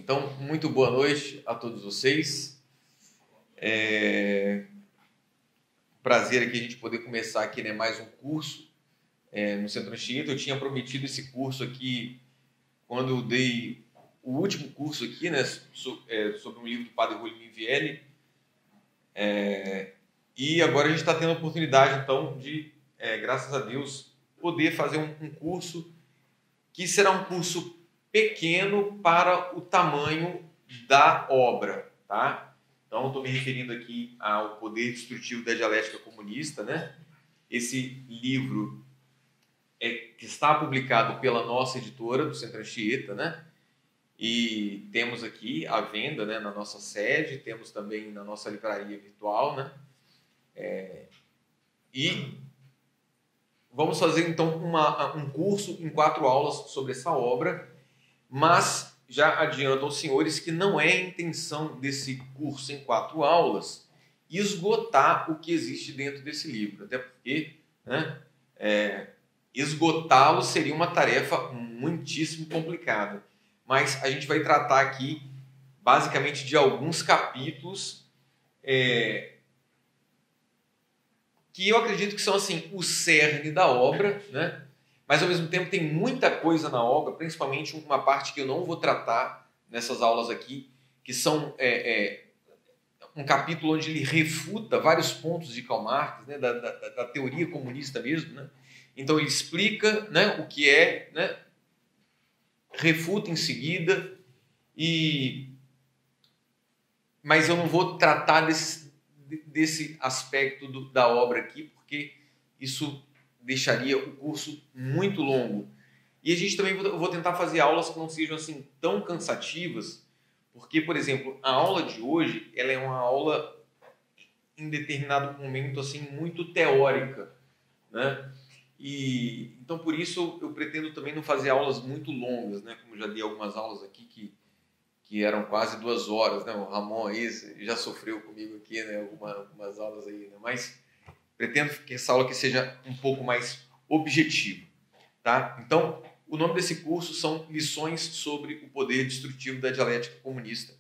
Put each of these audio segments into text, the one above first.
Então, muito boa noite a todos vocês. Prazer aqui a gente poder começar aqui, né, mais um curso no Centro Anchieta. Eu tinha prometido esse curso aqui quando eu dei o último curso aqui, né, sobre um livro do Padre Julio Minvielli. E agora a gente está tendo a oportunidade, então, de, graças a Deus, poder fazer um curso que será um curso pequeno para o tamanho da obra, tá? Então, estou me referindo aqui ao Poder Destrutivo da Dialética Comunista, né? Esse livro que está publicado pela nossa editora, do Centro Anchieta, né? E temos aqui à venda, né, na nossa sede, temos também na nossa livraria virtual, né? E vamos fazer, então, um curso em 4 aulas sobre essa obra, mas já adianto aos senhores que não é a intenção desse curso em 4 aulas esgotar o que existe dentro desse livro, até porque, né, esgotá-lo seria uma tarefa muitíssimo complicada. Mas a gente vai tratar aqui, basicamente, de alguns capítulos que eu acredito que são, assim, o cerne da obra, né? Mas, ao mesmo tempo, tem muita coisa na obra, principalmente uma parte que eu não vou tratar nessas aulas aqui, que são um capítulo onde ele refuta vários pontos de Karl Marx, né, da teoria comunista mesmo, né? Então, ele explica, né, o que é, né, refuta em seguida, mas eu não vou tratar desse aspecto da obra aqui, porque isso deixaria o curso muito longo. E a gente também vou tentar fazer aulas que não sejam assim tão cansativas, porque, por exemplo, a aula de hoje, ela é uma aula em determinado momento assim muito teórica, né? E então por isso eu pretendo também não fazer aulas muito longas, né? Como já dei algumas aulas aqui que eram quase 2 horas, né? O Ramon aí já sofreu comigo aqui, né? Algumas aulas aí, né? Mas pretendo que essa aula aqui seja um pouco mais objetiva, tá? Então, o nome desse curso são Lições sobre o Poder Destrutivo da Dialética Comunista,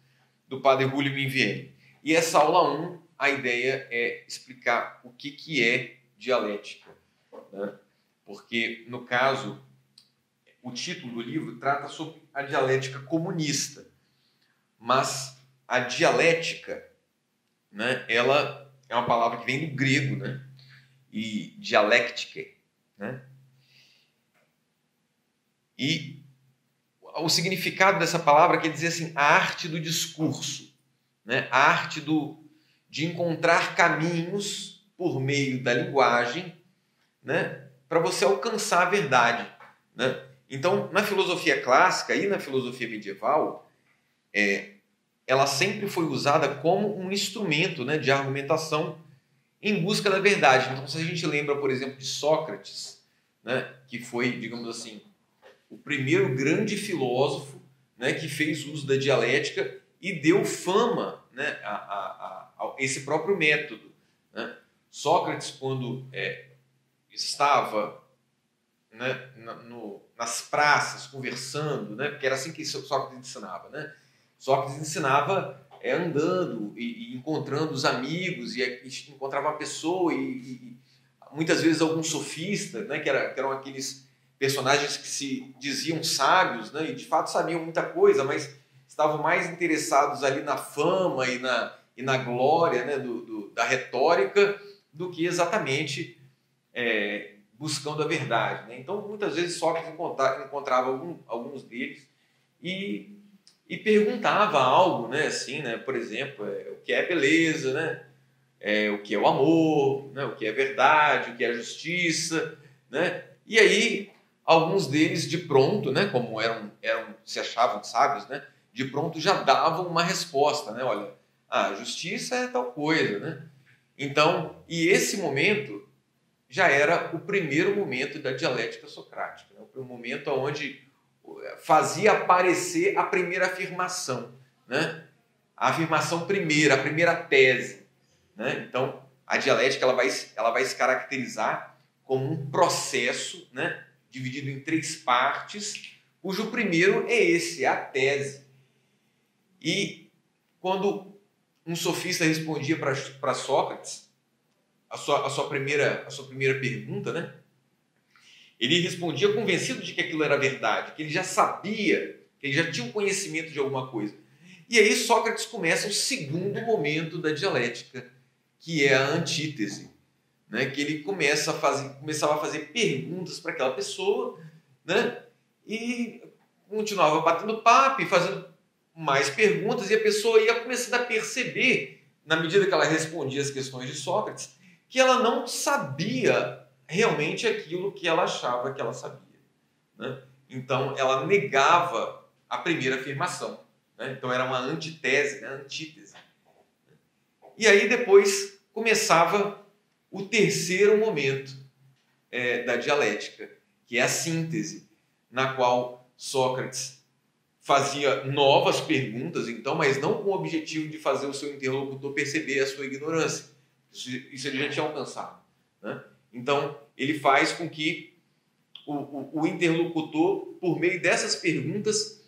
do Padre Julio Minvielli. E essa aula 1, a ideia é explicar o que é dialética, né? Porque, no caso, o título do livro trata sobre a dialética comunista, mas a dialética, né, ela é uma palavra que vem do grego, né? E dialéctica, né? E o significado dessa palavra quer dizer assim, a arte do discurso, né? A arte de encontrar caminhos por meio da linguagem, né, para você alcançar a verdade, né? Então, na filosofia clássica e na filosofia medieval, ela sempre foi usada como um instrumento, né, de argumentação em busca da verdade. Então, se a gente lembra, por exemplo, de Sócrates, né, que foi, digamos assim, o primeiro grande filósofo, né, que fez uso da dialética e deu fama, né, a esse próprio método, né? Sócrates, quando estava, né, nas praças conversando, né, porque era assim que Sócrates ensinava, né? Sócrates ensinava andando e encontrando os amigos, e encontrava uma pessoa e muitas vezes algum sofista, né, que eram aqueles personagens que se diziam sábios, né, e de fato sabiam muita coisa, mas estavam mais interessados ali na fama e na glória, né, da retórica do que exatamente buscando a verdade, né? Então, muitas vezes Sócrates encontrava alguns deles e perguntava algo, né, assim, né, por exemplo, o que é beleza, né, o que é o amor, né, o que é verdade, o que é a justiça, né? E aí alguns deles de pronto, né, como se achavam sábios, né, de pronto já davam uma resposta, né? Olha, a justiça é tal coisa, né? Então, e esse momento já era o primeiro momento da dialética socrática, né? O momento onde fazia aparecer a primeira afirmação, né? A afirmação primeira, a primeira tese, né? Então, a dialética ela vai se caracterizar como um processo, né, dividido em 3 partes, cujo primeiro é esse, a tese. E quando um sofista respondia para Sócrates, a sua primeira pergunta, né? Ele respondia convencido de que aquilo era verdade, que ele já sabia, que ele já tinha um conhecimento de alguma coisa. E aí Sócrates começa o segundo momento da dialética, que é a antítese, né? Que ele começava a fazer perguntas para aquela pessoa, né? E continuava batendo papo e fazendo mais perguntas, e a pessoa ia começando a perceber, na medida que ela respondia as questões de Sócrates, que ela não sabia realmente aquilo que ela achava que ela sabia, né? Então, ela negava a primeira afirmação, né? Então, era uma antitese, né? Antítese. E aí, depois, começava o terceiro momento da dialética, que é a síntese, na qual Sócrates fazia novas perguntas, então, mas não com o objetivo de fazer o seu interlocutor perceber a sua ignorância. Isso ele já tinha alcançado, né? Então, ele faz com que o interlocutor, por meio dessas perguntas,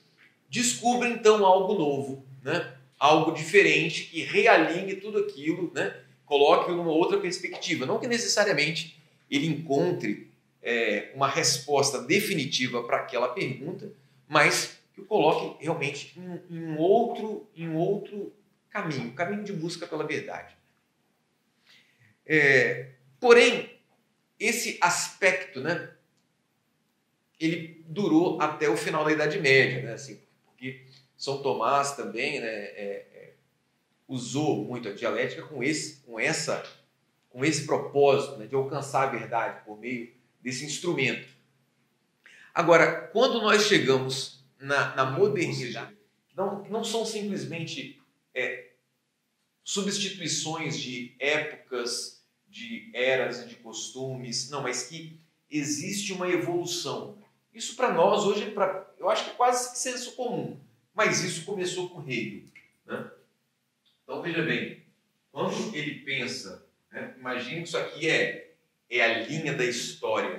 descubra, então, algo novo, né? Algo diferente, que realinhe tudo aquilo, né? Coloque numa outra perspectiva. Não que necessariamente ele encontre uma resposta definitiva para aquela pergunta, mas que o coloque realmente em outro caminho, caminho de busca pela verdade. Porém, esse aspecto, né, ele durou até o final da Idade Média, né, assim, porque São Tomás também, né, usou muito a dialética com esse propósito, né, de alcançar a verdade por meio desse instrumento. Agora, quando nós chegamos na modernidade, não são simplesmente substituições de épocas, de eras e de costumes, não, mas que existe uma evolução. Isso para nós hoje, eu acho que é quase senso comum, mas isso começou com Hegel, né? Então veja bem, quando ele pensa, né, imagine que isso aqui é a linha da história,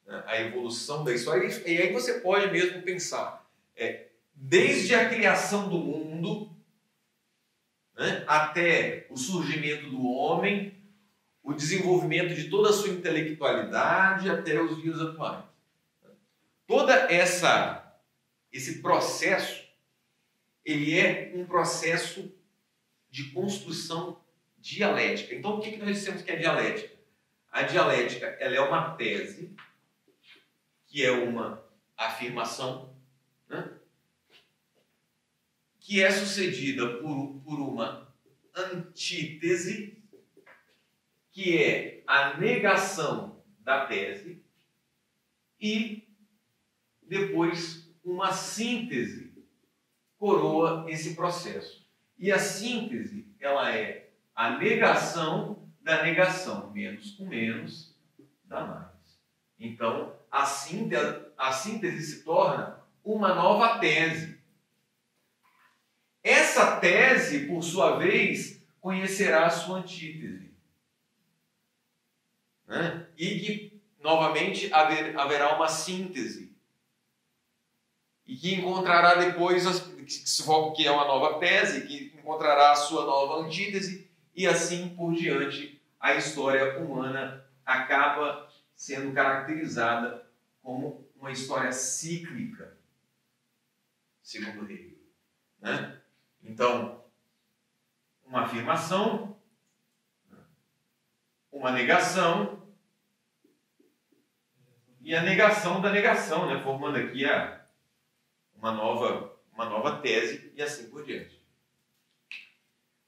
né, a evolução da história, e aí você pode mesmo pensar, desde a criação do mundo, né, até o surgimento do homem, o desenvolvimento de toda a sua intelectualidade até os dias atuais. Esse processo, ele é um processo de construção dialética. Então, o que nós dissemos que é dialética? A dialética, ela é uma tese, que é uma afirmação, né, que é sucedida por uma antítese, que é a negação da tese, e depois uma síntese coroa esse processo. E a síntese, ela é a negação da negação. Menos com menos dá mais. Então, a síntese se torna uma nova tese. Essa tese, por sua vez, conhecerá a sua antítese, né? E que, novamente, haverá uma síntese. E que encontrará depois, que é uma nova tese, que encontrará a sua nova antítese, e assim por diante, a história humana acaba sendo caracterizada como uma história cíclica, segundo Hegel, né? Então, uma afirmação, uma negação e a negação da negação, né? Formando aqui uma nova tese e assim por diante.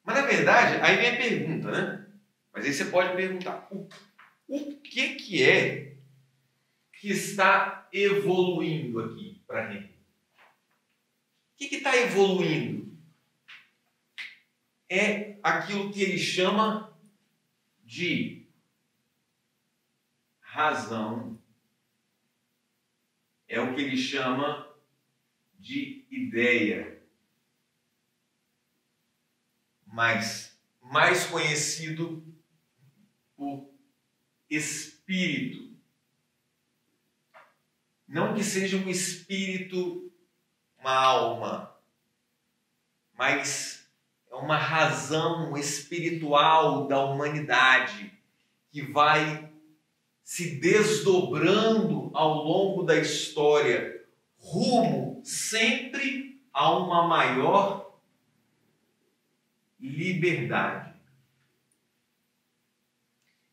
Mas, na verdade, aí vem a pergunta, né? Mas aí você pode perguntar, o que é que está evoluindo aqui para Hegel? O que está evoluindo? É aquilo que ele chama de razão, é o que ele chama de ideia, mas mais conhecido por espírito. Não que seja um espírito, uma alma, mas é uma razão espiritual da humanidade que vai se desdobrando ao longo da história, rumo sempre a uma maior liberdade.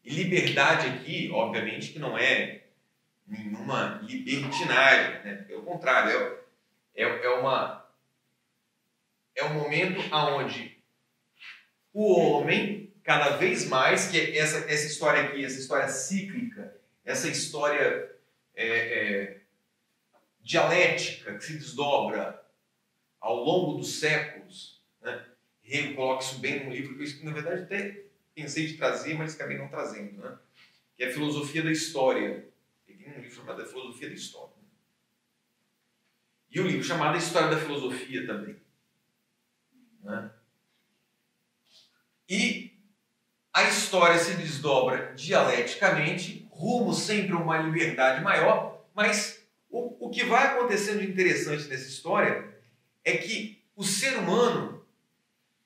E liberdade aqui, obviamente, que não é nenhuma libertinagem, né? Pelo contrário, é um momento onde o homem, cada vez mais, que essa história aqui, essa história cíclica, essa história dialética que se desdobra ao longo dos séculos, né? Hegel coloca isso bem no livro, que eu, na verdade, até pensei de trazer, mas acabei não trazendo, né? Que é a filosofia da história. Peguei um livro chamado A Filosofia da História. E um livro chamado A História da Filosofia também. Né? E a história se desdobra dialeticamente, rumo sempre a uma liberdade maior, mas o que vai acontecendo de interessante nessa história é que o ser humano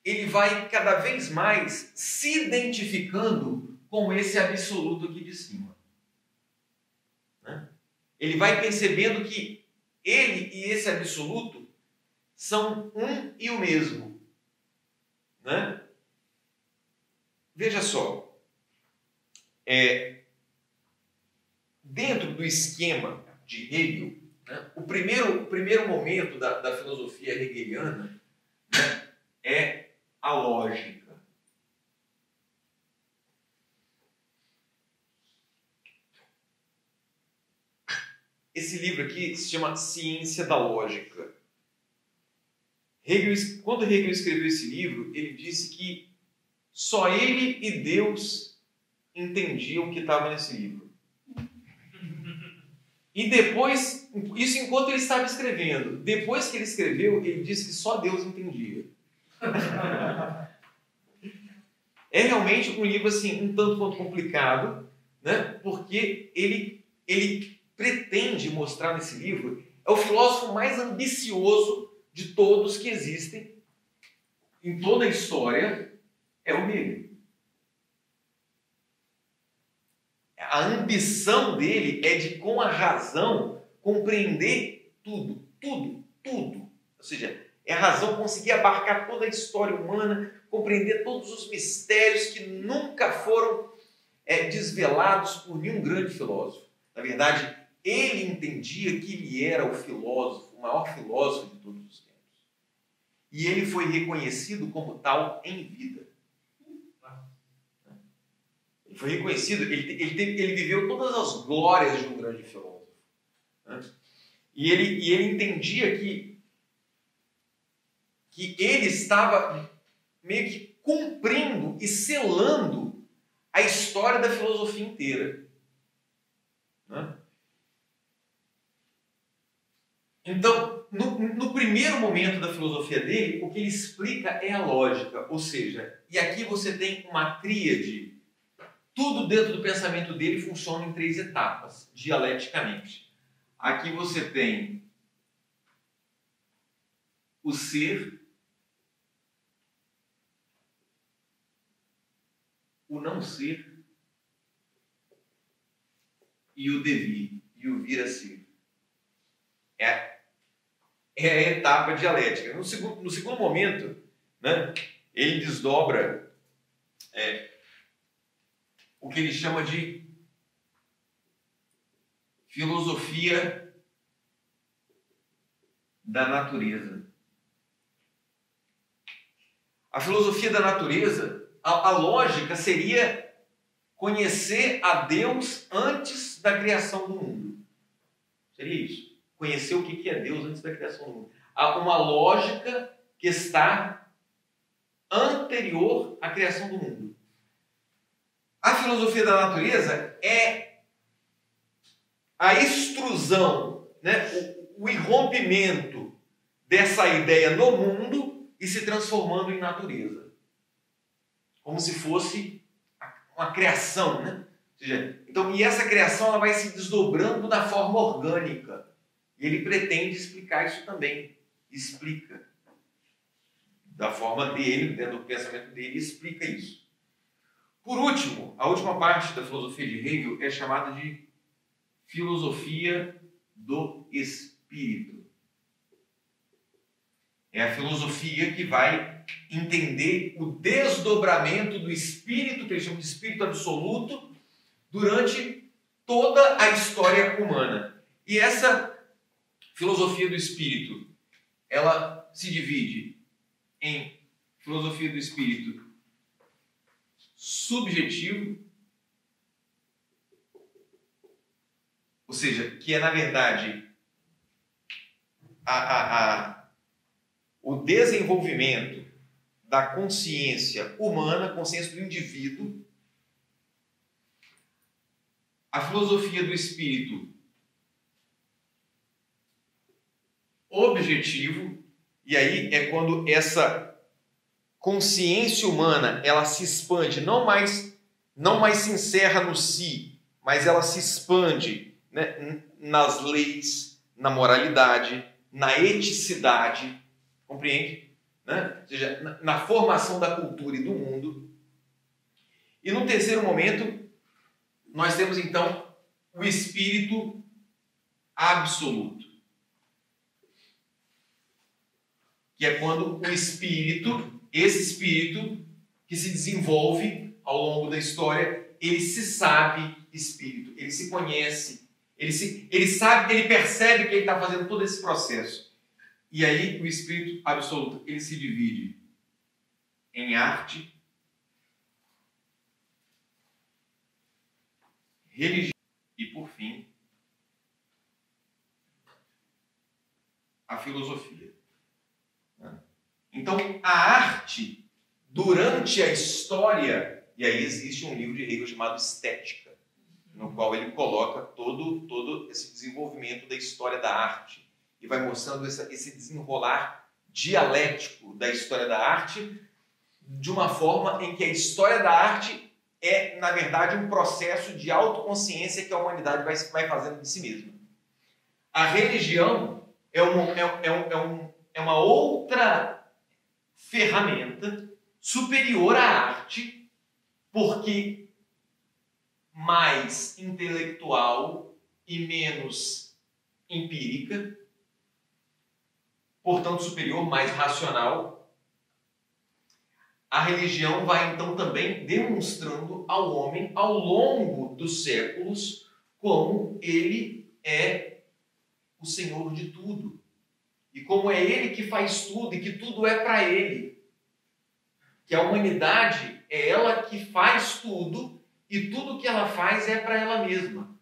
ele vai cada vez mais se identificando com esse absoluto aqui de cima. Né? Ele vai percebendo que ele e esse absoluto são um e o mesmo. Né? Veja só, dentro do esquema de Hegel, né, o primeiro momento da filosofia hegeliana, né, é a lógica. Esse livro aqui se chama Ciência da Lógica. Quando Hegel escreveu esse livro, ele disse que só ele e Deus entendiam o que estava nesse livro. E depois, isso enquanto ele estava escrevendo. Depois que ele escreveu, ele disse que só Deus entendia. É realmente um livro assim, um tanto quanto complicado, né? Porque ele pretende mostrar nesse livro, é o filósofo mais ambicioso de todos que existem em toda a história, é o Hegel. A ambição dele é de, com a razão, compreender tudo. Ou seja, é a razão conseguir abarcar toda a história humana, compreender todos os mistérios que nunca foram desvelados por nenhum grande filósofo. Na verdade, ele entendia que ele era o filósofo, o maior filósofo de todos os tempos. E ele foi reconhecido como tal em vida. Ele foi reconhecido, ele viveu todas as glórias de um grande filósofo. Né? E ele entendia que ele estava meio que cumprindo e selando a história da filosofia inteira. Né? Então, no primeiro momento da filosofia dele, o que ele explica é a lógica. Ou seja, e aqui você tem uma tríade. Tudo dentro do pensamento dele funciona em 3 etapas, dialeticamente. Aqui você tem o ser, o não ser e o devir, e o vir a ser. É a etapa dialética. No segundo momento, né, ele desdobra o que ele chama de filosofia da natureza. A filosofia da natureza, a lógica seria conhecer a Deus antes da criação do mundo. Seria isso. Conhecer o que é Deus antes da criação do mundo. Há uma lógica que está anterior à criação do mundo. A filosofia da natureza é a extrusão, né? o irrompimento dessa ideia no mundo e se transformando em natureza. Como se fosse uma criação, né? Ou seja, então, e essa criação ela vai se desdobrando na forma orgânica. E ele pretende explicar isso também. Explica. da forma dele, dentro do pensamento dele, explica isso. Por último, a última parte da filosofia de Hegel é chamada de filosofia do espírito. É a filosofia que vai entender o desdobramento do espírito, que eles chamam de espírito absoluto, durante toda a história humana. E essa filosofia do espírito, ela se divide em filosofia do espírito subjetivo, ou seja, que é, na verdade, o desenvolvimento da consciência humana, consciência do indivíduo. A filosofia do espírito objetivo, e aí é quando essa consciência humana ela se expande, não mais se encerra no si, mas ela se expande, né, nas leis, na moralidade, na eticidade, compreende? Né? Ou seja, na formação da cultura e do mundo. E no terceiro momento, nós temos então o espírito absoluto, que é quando o espírito, esse espírito que se desenvolve ao longo da história, ele se sabe espírito, ele se conhece, ele sabe, ele percebe que ele está fazendo todo esse processo. E aí o espírito absoluto, ele se divide em arte, religião e, por fim, a filosofia. Então, a arte, durante a história, e aí existe um livro de Hegel chamado Estética, no qual ele coloca todo esse desenvolvimento da história da arte e vai mostrando esse desenrolar dialético da história da arte de uma forma em que a história da arte é, na verdade, um processo de autoconsciência que a humanidade vai fazendo de si mesma. A religião é uma outra ferramenta superior à arte, porque mais intelectual e menos empírica, portanto superior, mais racional. A religião vai então também demonstrando ao homem, ao longo dos séculos, como ele é o Senhor de tudo. E como é ele que faz tudo e que tudo é para ele. Que a humanidade é ela que faz tudo e tudo que ela faz é para ela mesma.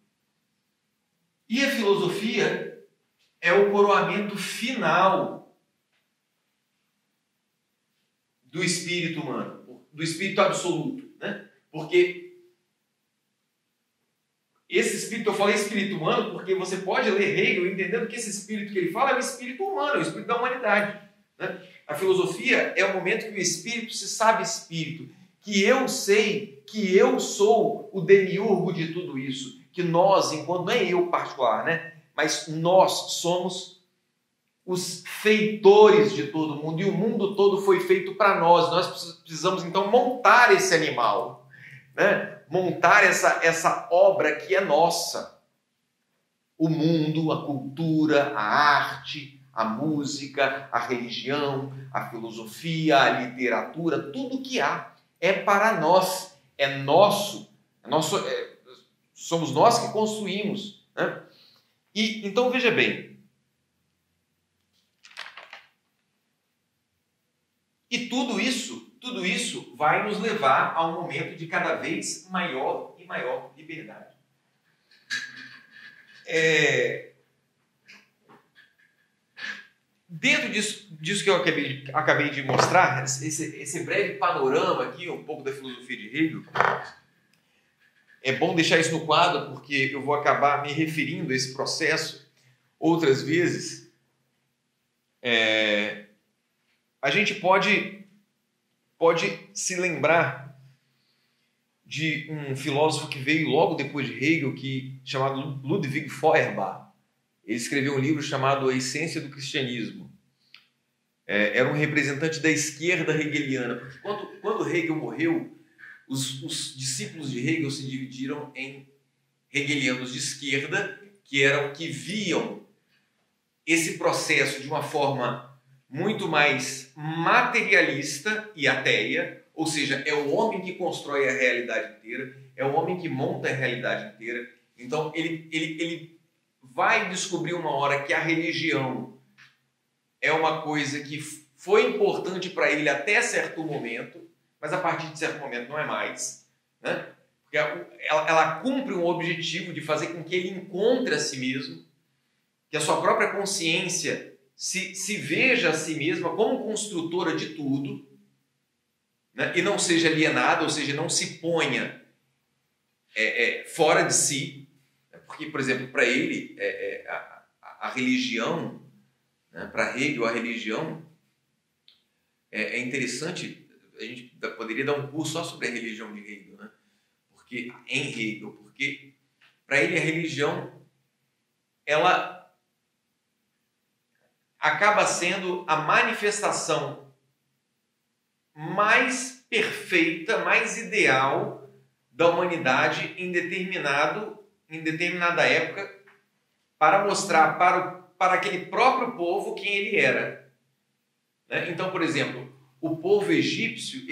E a filosofia é o coroamento final do espírito humano, do espírito absoluto, né? Porque esse espírito, eu falei espírito humano porque você pode ler Hegel entendendo que esse espírito que ele fala é o espírito humano, é o espírito da humanidade, né? A filosofia é o momento que o espírito se sabe espírito, que eu sei que eu sou o demiurgo de tudo isso, que nós, enquanto não é eu particular, né? Mas nós somos os feitores de todo mundo e o mundo todo foi feito para nós. Nós precisamos então montar esse animal, né? Montar essa obra que é nossa. O mundo, a cultura, a arte, a música, a religião, a filosofia, a literatura, tudo que há é para nós, é nosso, somos nós que construímos, né? E então veja bem, e tudo isso vai nos levar a um momento de cada vez maior e maior liberdade. Dentro disso que eu acabei de mostrar, esse breve panorama aqui, um pouco da filosofia de Hegel, é bom deixar isso no quadro, porque eu vou acabar me referindo a esse processo outras vezes. A gente pode se lembrar de um filósofo que veio logo depois de Hegel, chamado Ludwig Feuerbach. Ele escreveu um livro chamado A Essência do Cristianismo. era um representante da esquerda hegeliana. Porque quando Hegel morreu, os discípulos de Hegel se dividiram em hegelianos de esquerda, que viam esse processo de uma forma muito mais materialista e ateia, ou seja, é o homem que constrói a realidade inteira, é o homem que monta a realidade inteira. Então, ele vai descobrir uma hora que a religião é uma coisa que foi importante para ele até certo momento, mas a partir de certo momento não é mais, né? Porque ela cumpre um objetivo de fazer com que ele encontre a si mesmo, que a sua própria consciência se veja a si mesma como construtora de tudo, né? E não seja alienada, ou seja, não se ponha fora de si. Porque, por exemplo, para ele, a religião, né? Para Hegel, a religião é interessante. A gente poderia dar um curso só sobre a religião de Hegel, né? Porque para ele a religião ela acaba sendo a manifestação mais perfeita, mais ideal da humanidade em determinada época, para mostrar para aquele próprio povo quem ele era, né? Então, por exemplo, o povo egípcio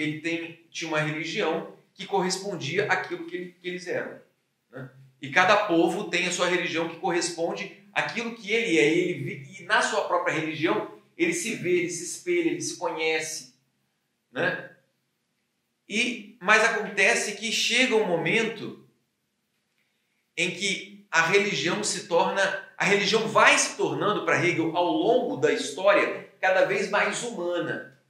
tinha uma religião que correspondia àquilo que eles eram, né? E cada povo tem a sua religião que corresponde àquilo que ele é. E na sua própria religião, ele se vê, ele se espelha, ele se conhece, né? Mas acontece que chega um momento em que a religião vai se tornando, para Hegel, ao longo da história, cada vez mais humana.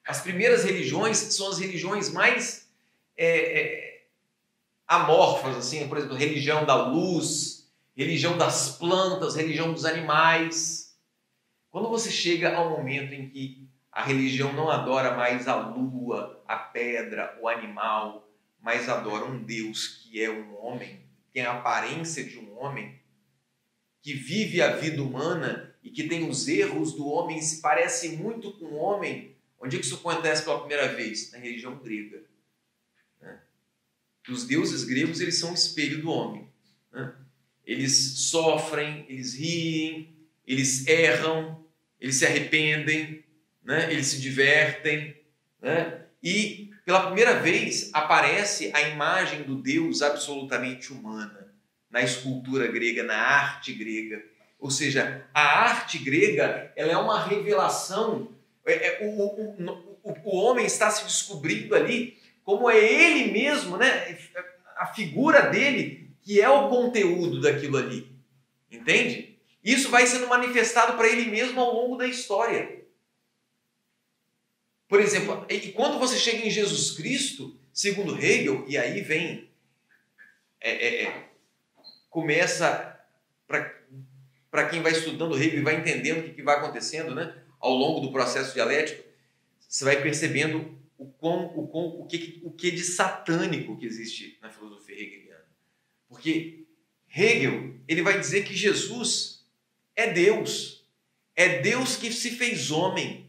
As primeiras religiões são as religiões mais amorfas, assim, por exemplo, religião da luz, religião das plantas, religião dos animais. Quando você chega ao momento em que a religião não adora mais a lua, a pedra, o animal, mas adora um Deus que é um homem, tem a aparência de um homem, que vive a vida humana e que tem os erros do homem e se parece muito com o homem. Onde é que isso acontece pela primeira vez? Na religião grega, né? Os deuses gregos, eles são o espelho do homem, né? Eles sofrem, eles riem, eles erram, eles se arrependem, né? Eles se divertem, né? E pela primeira vez aparece a imagem do Deus absolutamente humana na escultura grega, na arte grega. Ou seja, a arte grega, ela é uma revelação. O homem está se descobrindo ali como é ele mesmo, né? A figura dele que é o conteúdo daquilo ali. Entende? Isso vai sendo manifestado para ele mesmo ao longo da história. Por exemplo, e quando você chega em Jesus Cristo, segundo Hegel, e aí vem, começa, para quem vai estudando Hegel e vai entendendo o que vai acontecendo, né, ao longo do processo dialético, você vai percebendo o que de satânico que existe na filosofia hegeliana. Porque Hegel, ele vai dizer que Jesus é Deus que se fez homem,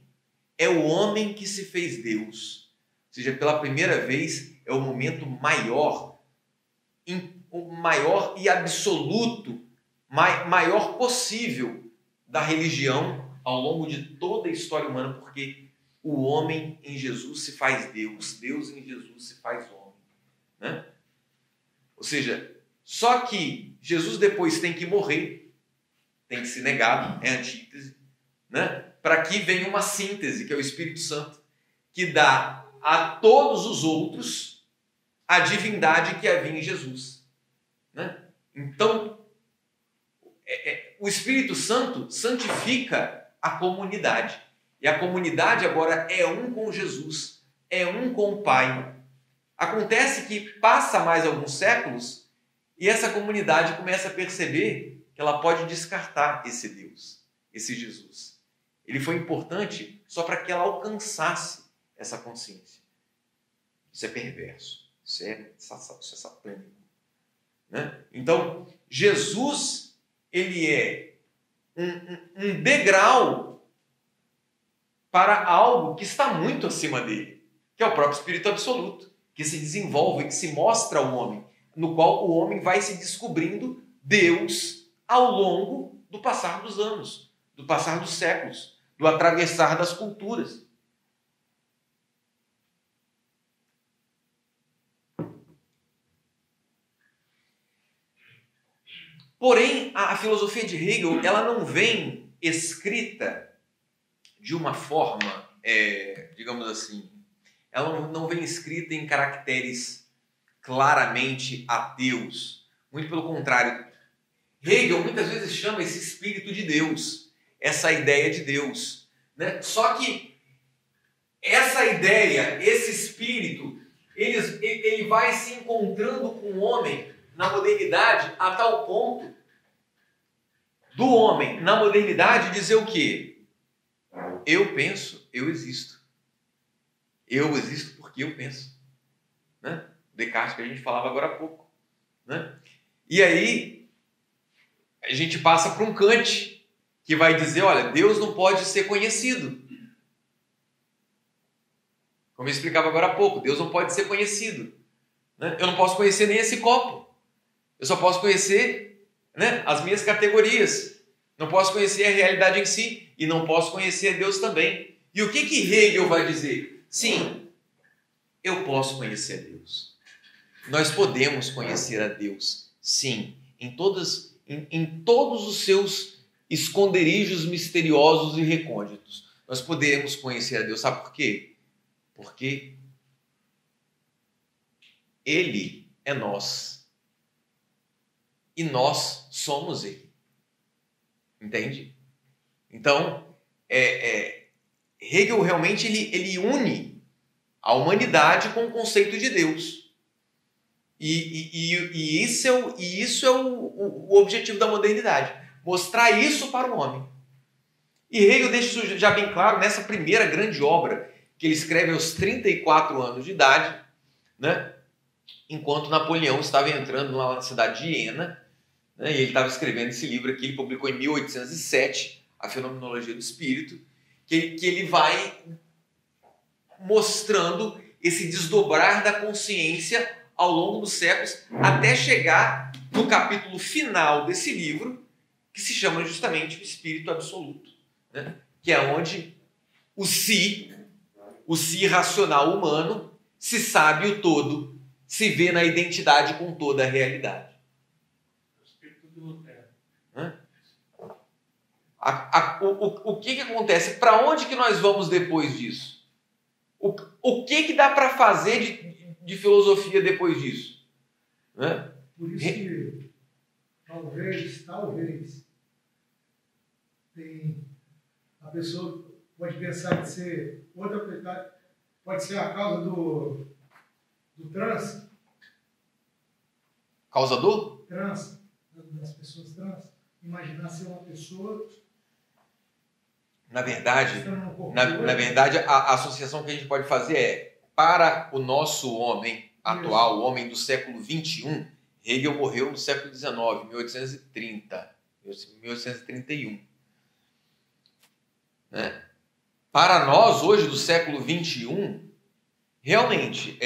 é o homem que se fez Deus. Ou seja, pela primeira vez é o momento maior e absoluto, maior possível da religião ao longo de toda a história humana, porque o homem em Jesus se faz Deus, Deus em Jesus se faz homem, né? Ou seja, só que Jesus depois tem que morrer, tem que ser negado, é a antítese, né? Para que venha uma síntese, que é o Espírito Santo, que dá a todos os outros a divindade que havia em Jesus, né? Então, o Espírito Santo santifica a comunidade. E a comunidade agora é um com Jesus, é um com o Pai. Acontece que passa mais alguns séculos e essa comunidade começa a perceber que ela pode descartar esse Deus, esse Jesus. Ele foi importante só para que ela alcançasse essa consciência. Isso é perverso, isso é satânico, né? Então, Jesus, ele é um degrau para algo que está muito acima dele, que é o próprio Espírito Absoluto, que se desenvolve, que se mostra ao homem, no qual o homem vai se descobrindo Deus ao longo do passar dos anos, do passar dos séculos, do atravessar das culturas. Porém, a filosofia de Hegel, ela não vem escrita de uma forma, digamos assim, ela não vem escrita em caracteres claramente ateus. Muito pelo contrário. Hegel muitas vezes chama esse espírito de Deus, essa ideia de Deus, né? Só que essa ideia, esse espírito, ele vai se encontrando com o homem na modernidade a tal ponto do homem, na modernidade, dizer o quê? Eu penso, eu existo. Eu existo porque eu penso. Né? Descartes, que a gente falava agora há pouco. Né? E aí, a gente passa para um Kant, que vai dizer, olha, Deus não pode ser conhecido. Como eu explicava agora há pouco, Deus não pode ser conhecido. Né? Eu não posso conhecer nem esse copo. Eu só posso conhecer, né, as minhas categorias. Não posso conhecer a realidade em si e não posso conhecer Deus também. E o que Hegel vai dizer? Sim, eu posso conhecer a Deus. Nós podemos conhecer a Deus, sim, em todos os seus esconderijos misteriosos e recônditos. Nós podemos conhecer a Deus. Sabe por quê? Porque Ele é nós. E nós somos Ele. Entende? Então, Hegel realmente ele une a humanidade com o conceito de Deus. E isso é o objetivo da modernidade. Mostrar isso para o homem. E Hegel deixa isso já bem claro nessa primeira grande obra que ele escreve aos 34 anos de idade, né? Enquanto Napoleão estava entrando lá na cidade de Iena, né? E ele estava escrevendo esse livro aqui, ele publicou em 1807, A Fenomenologia do Espírito, que ele vai mostrando esse desdobrar da consciência ao longo dos séculos, até chegar no capítulo final desse livro, que se chama justamente o Espírito Absoluto, né? Que é onde o si racional humano, se sabe o todo, se vê na identidade com toda a realidade. O que acontece? Para onde que nós vamos depois disso? O que dá para fazer de filosofia depois disso? Né? Por isso que talvez a pessoa pode pensar que ser outra coisa, pode ser a causa do trans. Causa do? Trans, das pessoas trans. Imaginar ser uma pessoa. Na verdade, a associação que a gente pode fazer é, para o nosso homem atual, o homem do século XXI, Hegel morreu no século XIX, 1831. Né? Para nós, hoje, do século XXI, realmente,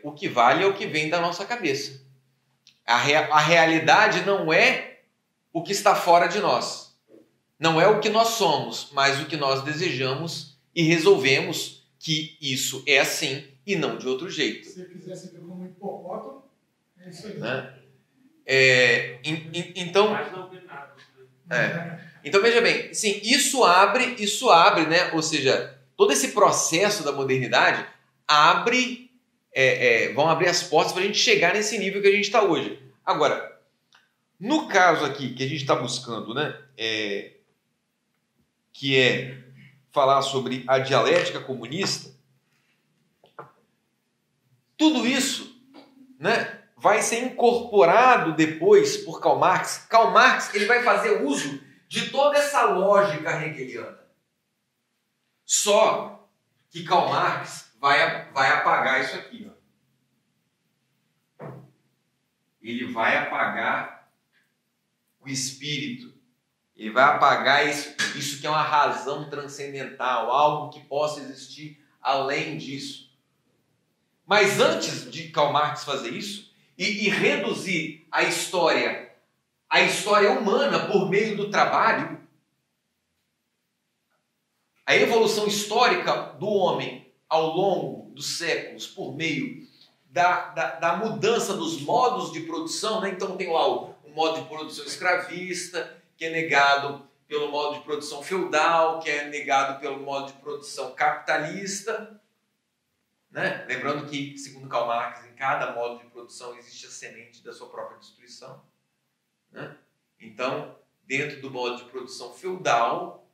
o que vale é o que vem da nossa cabeça. A realidade não é o que está fora de nós. Não é o que nós somos, mas o que nós desejamos e resolvemos que isso é assim e não de outro jeito. Se você quiser ser como um hipopótamo, é isso aí. Né? Então, veja bem, sim, isso abre, né? Ou seja, todo esse processo da modernidade vão abrir as portas para a gente chegar nesse nível que a gente está hoje. Agora, no caso aqui que a gente está buscando, né? Que é falar sobre a dialética comunista, tudo isso, né, vai ser incorporado depois por Karl Marx. Karl Marx ele vai fazer uso de toda essa lógica hegeliana. Só que Karl Marx vai apagar isso aqui. Ó. Ele vai apagar o espírito Ele vai apagar isso que é uma razão transcendental, algo que possa existir além disso. Mas antes de Karl Marx fazer isso e reduzir a história humana por meio do trabalho, a evolução histórica do homem ao longo dos séculos por meio da mudança dos modos de produção, né? Então tem lá o modo de produção escravista, que é negado pelo modo de produção feudal, que é negado pelo modo de produção capitalista, né? Lembrando que, segundo Karl Marx, em cada modo de produção existe a semente da sua própria destruição, né? Então, dentro do modo de produção feudal,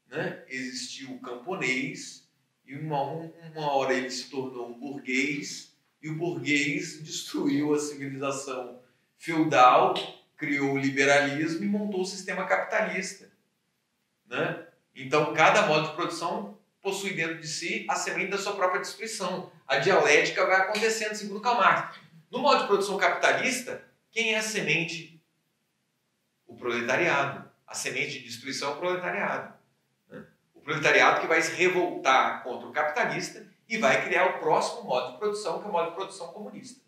né, existiu o camponês, e uma hora ele se tornou um burguês, e o burguês destruiu a civilização feudal, criou o liberalismo e montou o sistema capitalista, né? Então, cada modo de produção possui dentro de si a semente da sua própria destruição. A dialética vai acontecendo, segundo Karl Marx. No modo de produção capitalista, quem é a semente? O proletariado. A semente de destruição é o proletariado. O proletariado que vai se revoltar contra o capitalista e vai criar o próximo modo de produção, que é o modo de produção comunista.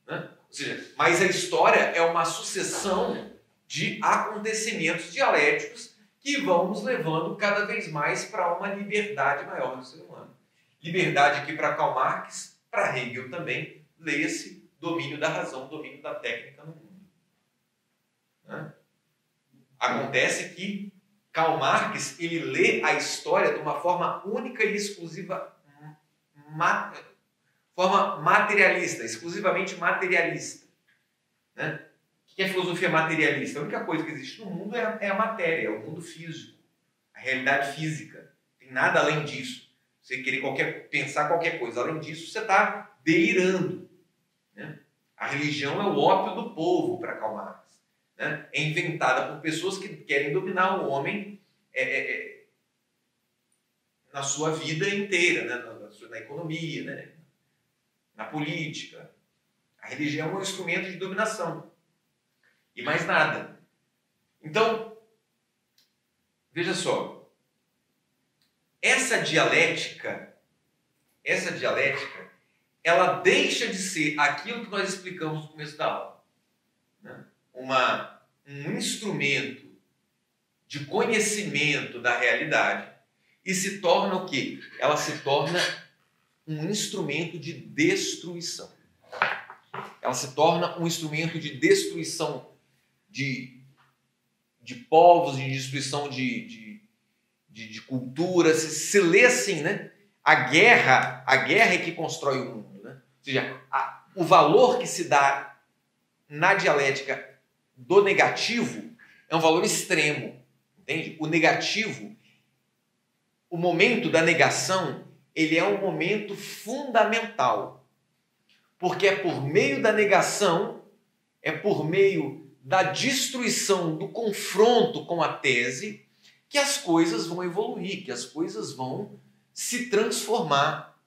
Né? Ou seja, mas a história é uma sucessão de acontecimentos dialéticos que vão nos levando cada vez mais para uma liberdade maior do ser humano. Liberdade que para Karl Marx, para Hegel também, leia-se domínio da razão, domínio da técnica no mundo. Né? Acontece que Karl Marx ele lê a história de uma forma única e exclusiva, forma materialista, exclusivamente materialista. Né? O que é filosofia materialista? A única coisa que existe no mundo é a matéria, é o mundo físico, a realidade física. Não tem nada além disso. Você querer pensar qualquer coisa além disso, você está delirando. Né? A religião é o ópio do povo para Karl Marx. Né? É inventada por pessoas que querem dominar o homem na sua vida inteira, né? Na economia, né? Na política. A religião é um instrumento de dominação. E mais nada. Então, veja só. Essa dialética, ela deixa de ser aquilo que nós explicamos no começo da aula. Né? Um instrumento de conhecimento da realidade e se torna o quê? Ela se torna um instrumento de destruição. Ela se torna um instrumento de destruição de povos, de destruição de culturas. Se lê assim, né? A guerra é que constrói o mundo. Né? Ou seja, o valor que se dá na dialética do negativo é um valor extremo. Entende? O negativo, o momento da negação, ele é um momento fundamental. Porque é por meio da negação, é por meio da destruição, do confronto com a tese, que as coisas vão evoluir, que as coisas vão se transformar.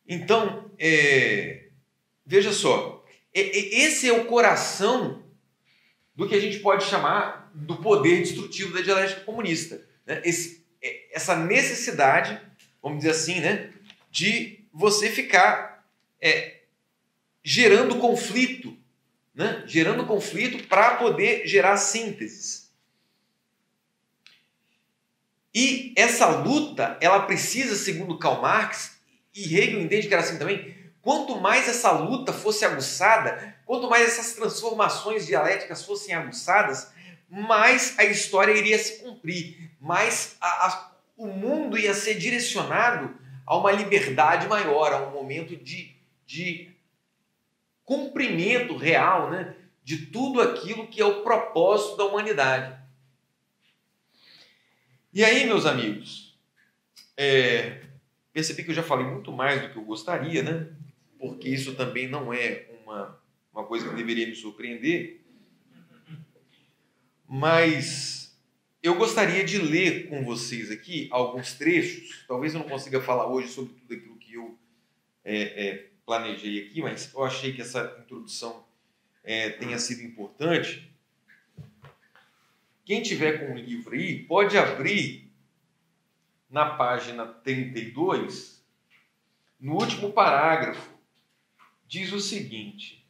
Então, veja só, esse é o coração do que a gente pode chamar do poder destrutivo da dialética comunista. Né? Essa necessidade, vamos dizer assim, né, de você ficar gerando conflito, né? Gerando conflito para poder gerar sínteses. E essa luta, ela precisa, segundo Karl Marx, e Hegel entende que era assim também, quanto mais essa luta fosse aguçada, quanto mais essas transformações dialéticas fossem aguçadas, mais a história iria se cumprir, mais o mundo ia ser direcionado a uma liberdade maior, a um momento de cumprimento real, né, de tudo aquilo que é o propósito da humanidade. E aí, meus amigos, percebi que eu já falei muito mais do que eu gostaria, né? Porque isso também não é uma coisa que deveria me surpreender. Mas eu gostaria de ler com vocês aqui alguns trechos. Talvez eu não consiga falar hoje sobre tudo aquilo que eu planejei aqui, mas eu achei que essa introdução tenha sido importante. Quem tiver com o livro aí, pode abrir na página 32, no último parágrafo, diz o seguinte.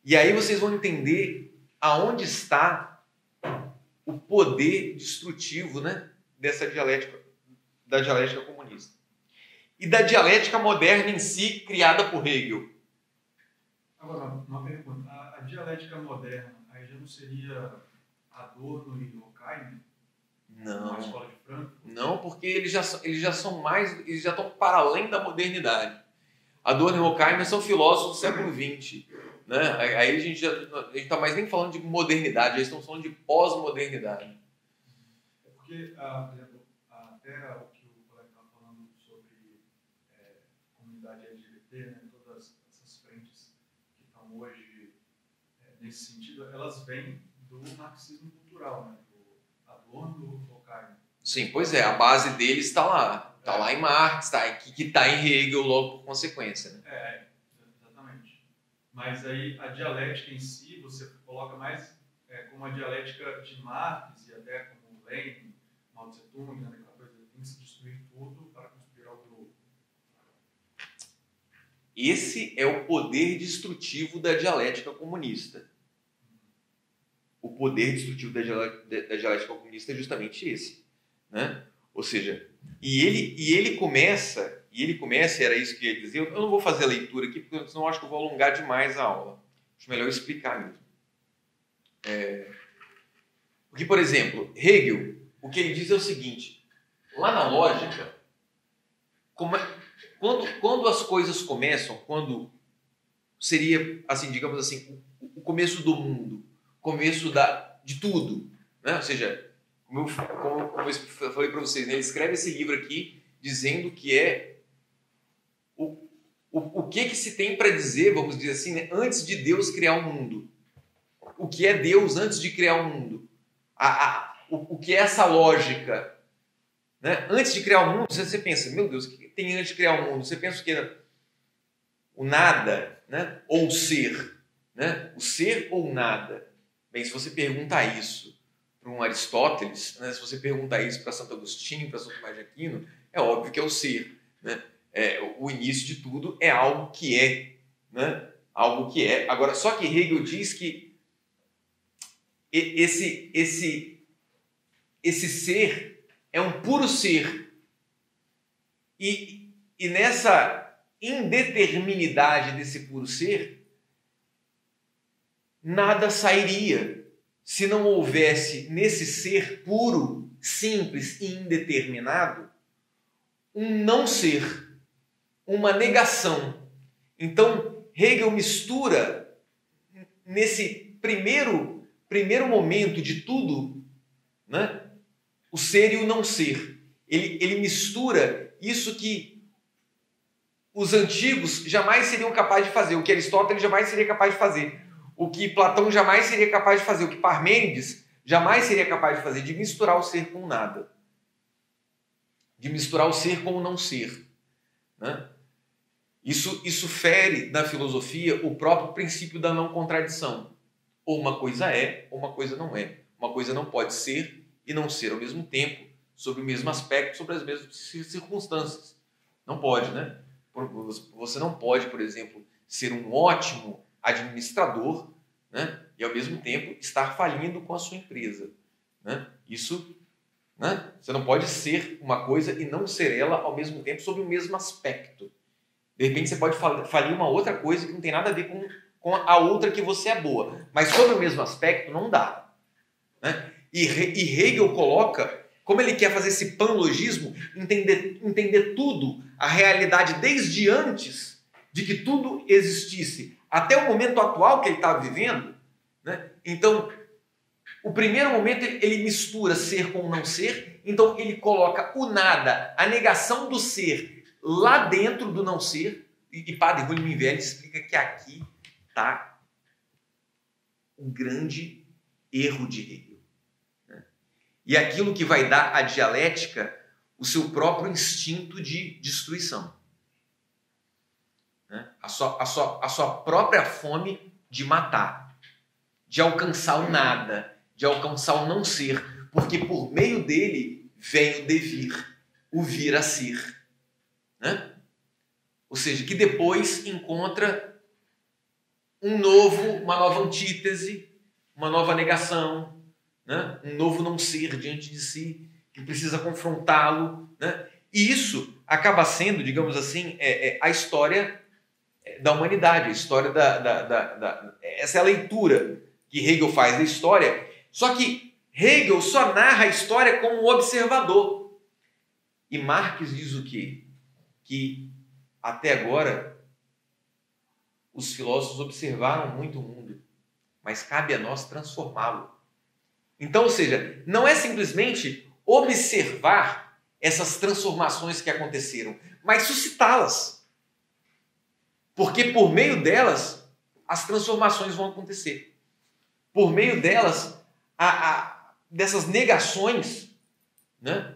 E aí vocês vão entender aonde está o poder destrutivo, né, dessa dialética, da dialética comunista. E da dialética moderna em si, criada por Hegel. Agora, uma pergunta. A dialética moderna, aí já não seria Adorno e Horkheimer? Não. Na escola de Frankfurt? Não, porque eles já estão para além da modernidade. Adorno e Horkheimer são filósofos do século XX. Né? Aí a gente está mais nem falando de modernidade, eles estão falando de pós-modernidade. É porque, por exemplo, até o que o colega estava falando sobre comunidade LGBT, né? Todas essas frentes que estão hoje nesse sentido, elas vêm do marxismo cultural, né? Do Adorno, do Horkheimer. Sim, pois é, a base deles está lá. Está lá em Marx, que está em Hegel logo por consequência. Né? Exatamente. Mas aí a dialética em si, você coloca mais como a dialética de Marx e até como Lenin, Mao Tse Tung, né? Aquela coisa, tem que se destruir tudo para construir algo novo. Esse é o poder destrutivo da dialética comunista. O poder destrutivo da dialética comunista é justamente esse. Né? Ou seja, e ele começa, era isso que eu ia dizer, eu não vou fazer a leitura aqui, porque senão eu acho que eu vou alongar demais a aula. Acho melhor explicar mesmo. Porque, por exemplo, Hegel, o que ele diz é o seguinte, lá na lógica, quando as coisas começam, quando seria, assim, digamos assim, o começo do mundo, começo de tudo, né? Ou seja, como eu falei para vocês, né? Ele escreve esse livro aqui dizendo que é o que se tem para dizer, vamos dizer assim, né? Antes de Deus criar o mundo. O que é Deus antes de criar o mundo. O que é essa lógica. Né? Antes de criar o mundo, você pensa, meu Deus, o que tem antes de criar o mundo? Você pensa o quê? O nada, né? Ou o ser. Né? O ser ou o nada. Bem, se você perguntar isso para um Aristóteles, né? Se você perguntar isso para Santo Agostinho, para São Tomás de Aquino, é óbvio que é o ser. Né? O início de tudo é algo que é. Né? Algo que é. Agora, só que Hegel diz que esse ser é um puro ser. E nessa indeterminidade desse puro ser, nada sairia se não houvesse nesse ser puro, simples e indeterminado um não ser, uma negação. Então, Hegel mistura nesse primeiro momento de tudo, né, o ser e o não ser. Ele mistura isso que os antigos jamais seriam capazes de fazer, o que Aristóteles jamais seria capaz de fazer, o que Platão jamais seria capaz de fazer, o que Parmênides jamais seria capaz de fazer, de misturar o ser com o nada. De misturar o ser com o não ser. Né? Isso fere, na filosofia, o próprio princípio da não contradição. Ou uma coisa é, ou uma coisa não é. Uma coisa não pode ser e não ser ao mesmo tempo, sobre o mesmo aspecto, sobre as mesmas circunstâncias. Não pode, né? Você não pode, por exemplo, ser um ótimo administrador, né? E ao mesmo tempo estar falindo com a sua empresa. Né? Isso, né? Você não pode ser uma coisa e não ser ela ao mesmo tempo, sob o mesmo aspecto. De repente você pode falir uma outra coisa que não tem nada a ver com a outra que você é boa. Mas sobre o mesmo aspecto não dá. Né? E Hegel coloca, como ele quer fazer esse panlogismo, entender tudo, a realidade desde antes de que tudo existisse, até o momento atual que ele estava vivendo. Né? Então, o primeiro momento ele mistura ser com não ser, então ele coloca o nada, a negação do ser, lá dentro do não ser, e Padre Rulli explica que aqui está o grande erro de Hegel. Né? E aquilo que vai dar à dialética o seu próprio instinto de destruição. Né? A sua própria fome de matar, de alcançar o nada, de alcançar o não ser, porque por meio dele vem o devir, o vir a ser. Né? Ou seja, que depois encontra uma nova antítese, uma nova negação, né? Um novo não ser diante de si, que precisa confrontá-lo. Né? E isso acaba sendo, digamos assim, a história da humanidade, a história essa é a leitura que Hegel faz da história, só que Hegel só narra a história como um observador. E Marx diz o quê? Que até agora os filósofos observaram muito o mundo, mas cabe a nós transformá-lo. Então, ou seja, não é simplesmente observar essas transformações que aconteceram, mas suscitá-las. Porque por meio delas, as transformações vão acontecer. Por meio delas, dessas negações, né,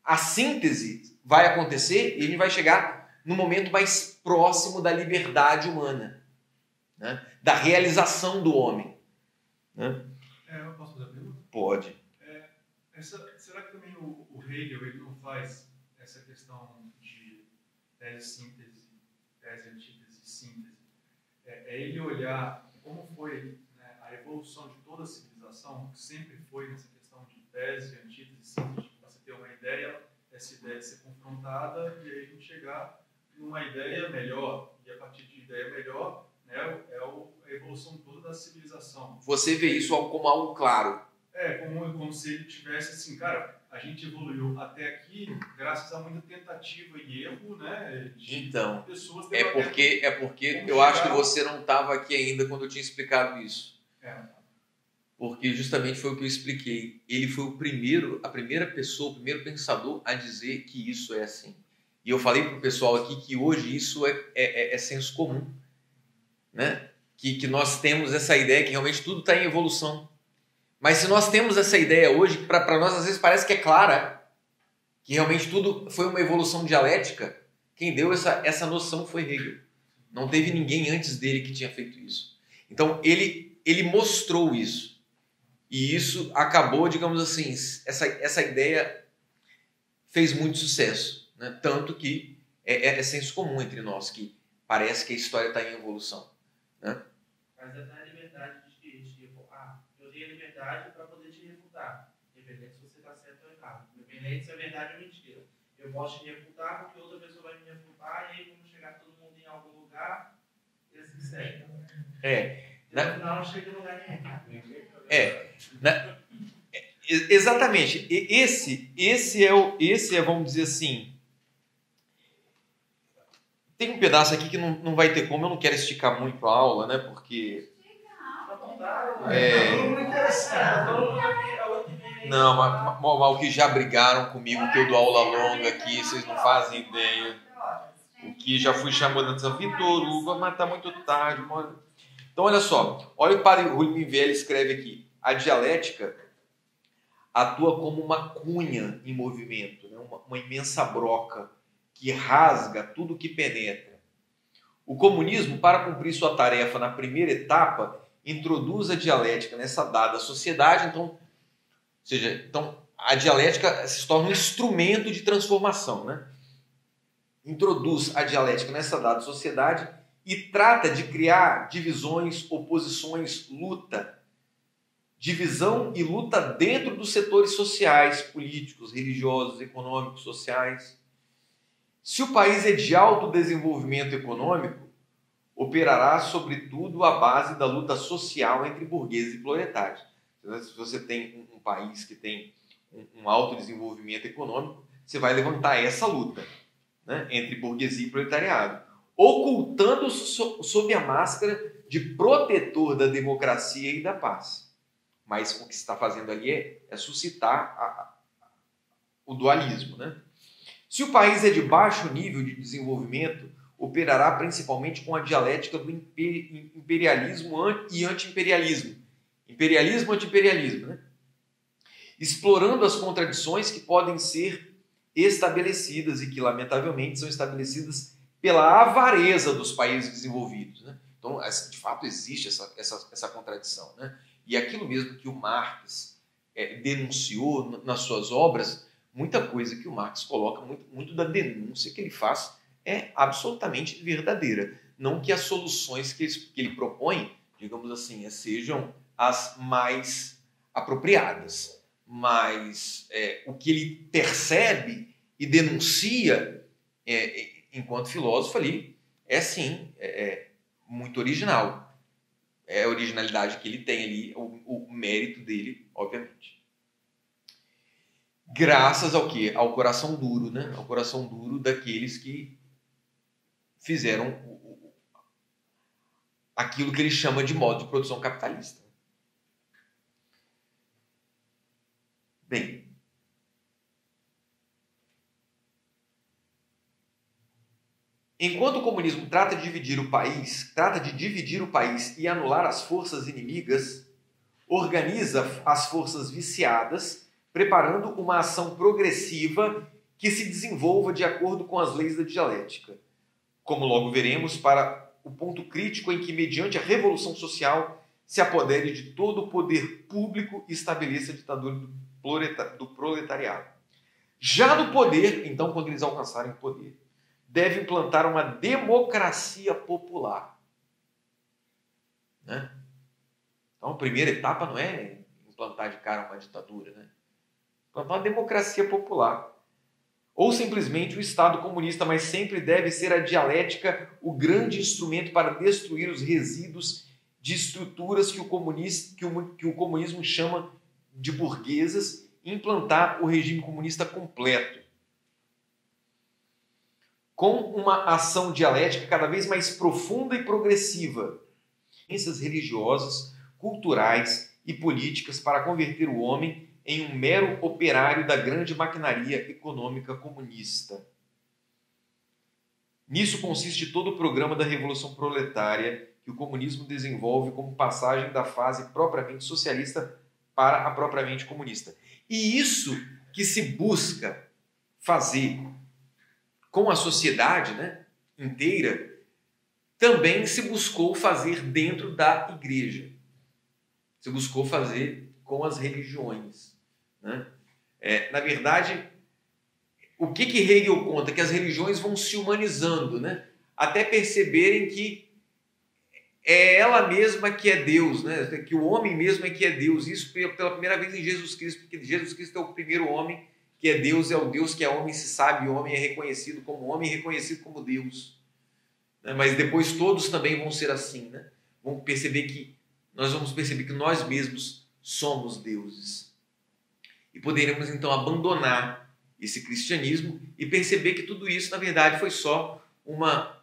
a síntese vai acontecer e a gente vai chegar no momento mais próximo da liberdade humana, né, da realização do homem. Né? Eu posso fazer a pergunta? Pode. Será que também o Hegel ele não faz essa questão de tese, síntese, tese, antítese, síntese? É ele olhar como foi, né, a evolução de toda a civilização, que sempre foi nessa questão de tese, antítese, síntese, para você ter uma ideia, essa ideia ser confrontada e aí a gente chegar numa ideia melhor. E a partir de ideia melhor, né, a evolução toda da civilização. Você vê isso como algo claro. Como se ele tivesse assim, cara, a gente evoluiu até aqui graças a muita tentativa e erro, né? Então, pessoas é porque eu acho que você não estava aqui ainda quando eu tinha explicado isso. Porque justamente foi o que eu expliquei. Ele foi a primeira pessoa, o primeiro pensador a dizer que isso é assim. E eu falei para o pessoal aqui que hoje isso é senso comum, né? Que nós temos essa ideia que realmente tudo está em evolução. Mas se nós temos essa ideia hoje, que para nós às vezes parece que é clara, que realmente tudo foi uma evolução dialética, quem deu essa noção foi Hegel. Não teve ninguém antes dele que tinha feito isso. Então ele mostrou isso. E isso acabou, digamos assim, essa ideia fez muito sucesso. Né? Tanto que é senso comum entre nós, que parece que a história está em evolução. Né? Mas é a liberdade eu tenho a liberdade para poder te refutar, independente se você está certo ou errado, independente se é verdade ou mentira. Eu posso te refutar porque outra pessoa vai me refutar e aí vamos chegar todo mundo em algum lugar e assim segue. No final não chega em lugar nenhum. Exatamente. Esse é, vamos dizer assim, tem um pedaço aqui que não vai ter como, eu não quero esticar muito a aula, né, porque... Não, mas o que já brigaram comigo, que eu dou aula longa aqui, vocês não fazem ideia. O que já fui chamando de atenção, Vitor Hugo, mas tá muito tarde, mano. Então, olha só, olha o que o padre Rui Minvelli escreve aqui. A dialética atua como uma cunha em movimento, né? Uma imensa broca que rasga tudo que penetra. O comunismo, para cumprir sua tarefa na primeira etapa, introduz a dialética nessa dada sociedade, então a dialética se torna um instrumento de transformação, né? Introduz a dialética nessa dada sociedade e trata de criar divisões, oposições, luta. Divisão e luta dentro dos setores sociais, políticos, religiosos, econômicos, sociais. Se o país é de alto desenvolvimento econômico, operará, sobretudo, à base da luta social entre burgueses e proletários. Se você tem um país que tem um alto desenvolvimento econômico, você vai levantar essa luta, né, entre burguesia e proletariado, ocultando-se sob a máscara de protetor da democracia e da paz. Mas o que se está fazendo ali é suscitar o dualismo. Né? Se o país é de baixo nível de desenvolvimento, operará principalmente com a dialética do imperialismo e anti-imperialismo. Imperialismo e anti-imperialismo. Né? Explorando as contradições que podem ser estabelecidas e que, lamentavelmente, são estabelecidas pela avareza dos países desenvolvidos. Né? Então, de fato, existe essa contradição. Né? E aquilo mesmo que o Marx denunciou nas suas obras, muita coisa que o Marx coloca, muito da denúncia que ele faz é absolutamente verdadeira. Não que as soluções que ele propõe, digamos assim, sejam as mais apropriadas, mas o que ele percebe e denuncia enquanto filósofo ali sim, muito original. É a originalidade que ele tem ali, o mérito dele, obviamente. Graças ao quê? Ao coração duro, né? Ao coração duro daqueles que fizeram aquilo que ele chama de modo de produção capitalista. Bem, enquanto o comunismo trata de dividir o país e anular as forças inimigas, organiza as forças viciadas, preparando uma ação progressiva que se desenvolva de acordo com as leis da dialética. Como logo veremos, para o ponto crítico em que, mediante a revolução social, se apodere de todo o poder público e estabeleça a ditadura do proletariado. Já no poder, então, quando eles alcançarem o poder, deve implantar uma democracia popular. Né? Então, a primeira etapa não é implantar de cara uma ditadura, né? Implantar uma democracia popular. Ou simplesmente o Estado comunista, mas sempre deve ser a dialética o grande instrumento para destruir os resíduos de estruturas que o comunismo chama de burguesas e implantar o regime comunista completo. Com uma ação dialética cada vez mais profunda e progressiva, ciências religiosas, culturais e políticas para converter o homem em um mero operário da grande maquinaria econômica comunista. Nisso consiste todo o programa da Revolução Proletária que o comunismo desenvolve como passagem da fase propriamente socialista para a propriamente comunista. E isso que se busca fazer com a sociedade, né, inteira, também se buscou fazer dentro da igreja. Se buscou fazer com as religiões. Né? Na verdade, o que Hegel conta? Que as religiões vão se humanizando, né? Até perceberem que é ela mesma que é Deus, né? Que o homem mesmo é que é Deus. Isso pela primeira vez em Jesus Cristo, porque Jesus Cristo é o primeiro homem que é Deus, é o Deus que é homem, se sabe, o homem é reconhecido como homem e reconhecido como Deus. Mas depois todos também vão ser assim, né? Nós vamos perceber que nós mesmos somos deuses. E poderemos então abandonar esse cristianismo e perceber que tudo isso, na verdade, foi só uma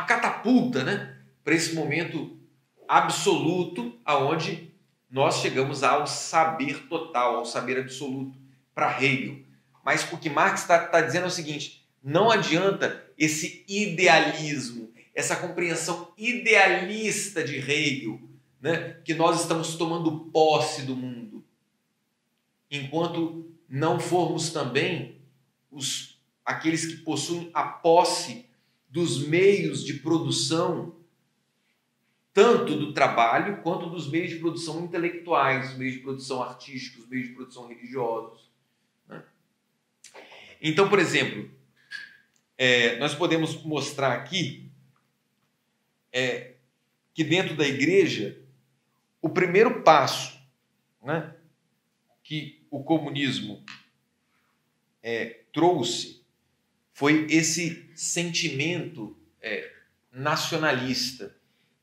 catapulta, né? Para esse momento absoluto aonde nós chegamos ao saber total, ao saber absoluto, para Hegel. Mas o que Marx está dizendo é o seguinte: não adianta esse idealismo, essa compreensão idealista de Hegel, né, que nós estamos tomando posse do mundo, enquanto não formos também aqueles que possuem a posse dos meios de produção, tanto do trabalho quanto dos meios de produção intelectuais, os meios de produção artísticos, os meios de produção religiosos. Né? Então, por exemplo, nós podemos mostrar aqui que dentro da igreja, o primeiro passo, né, que o comunismo trouxe foi esse sentimento nacionalista.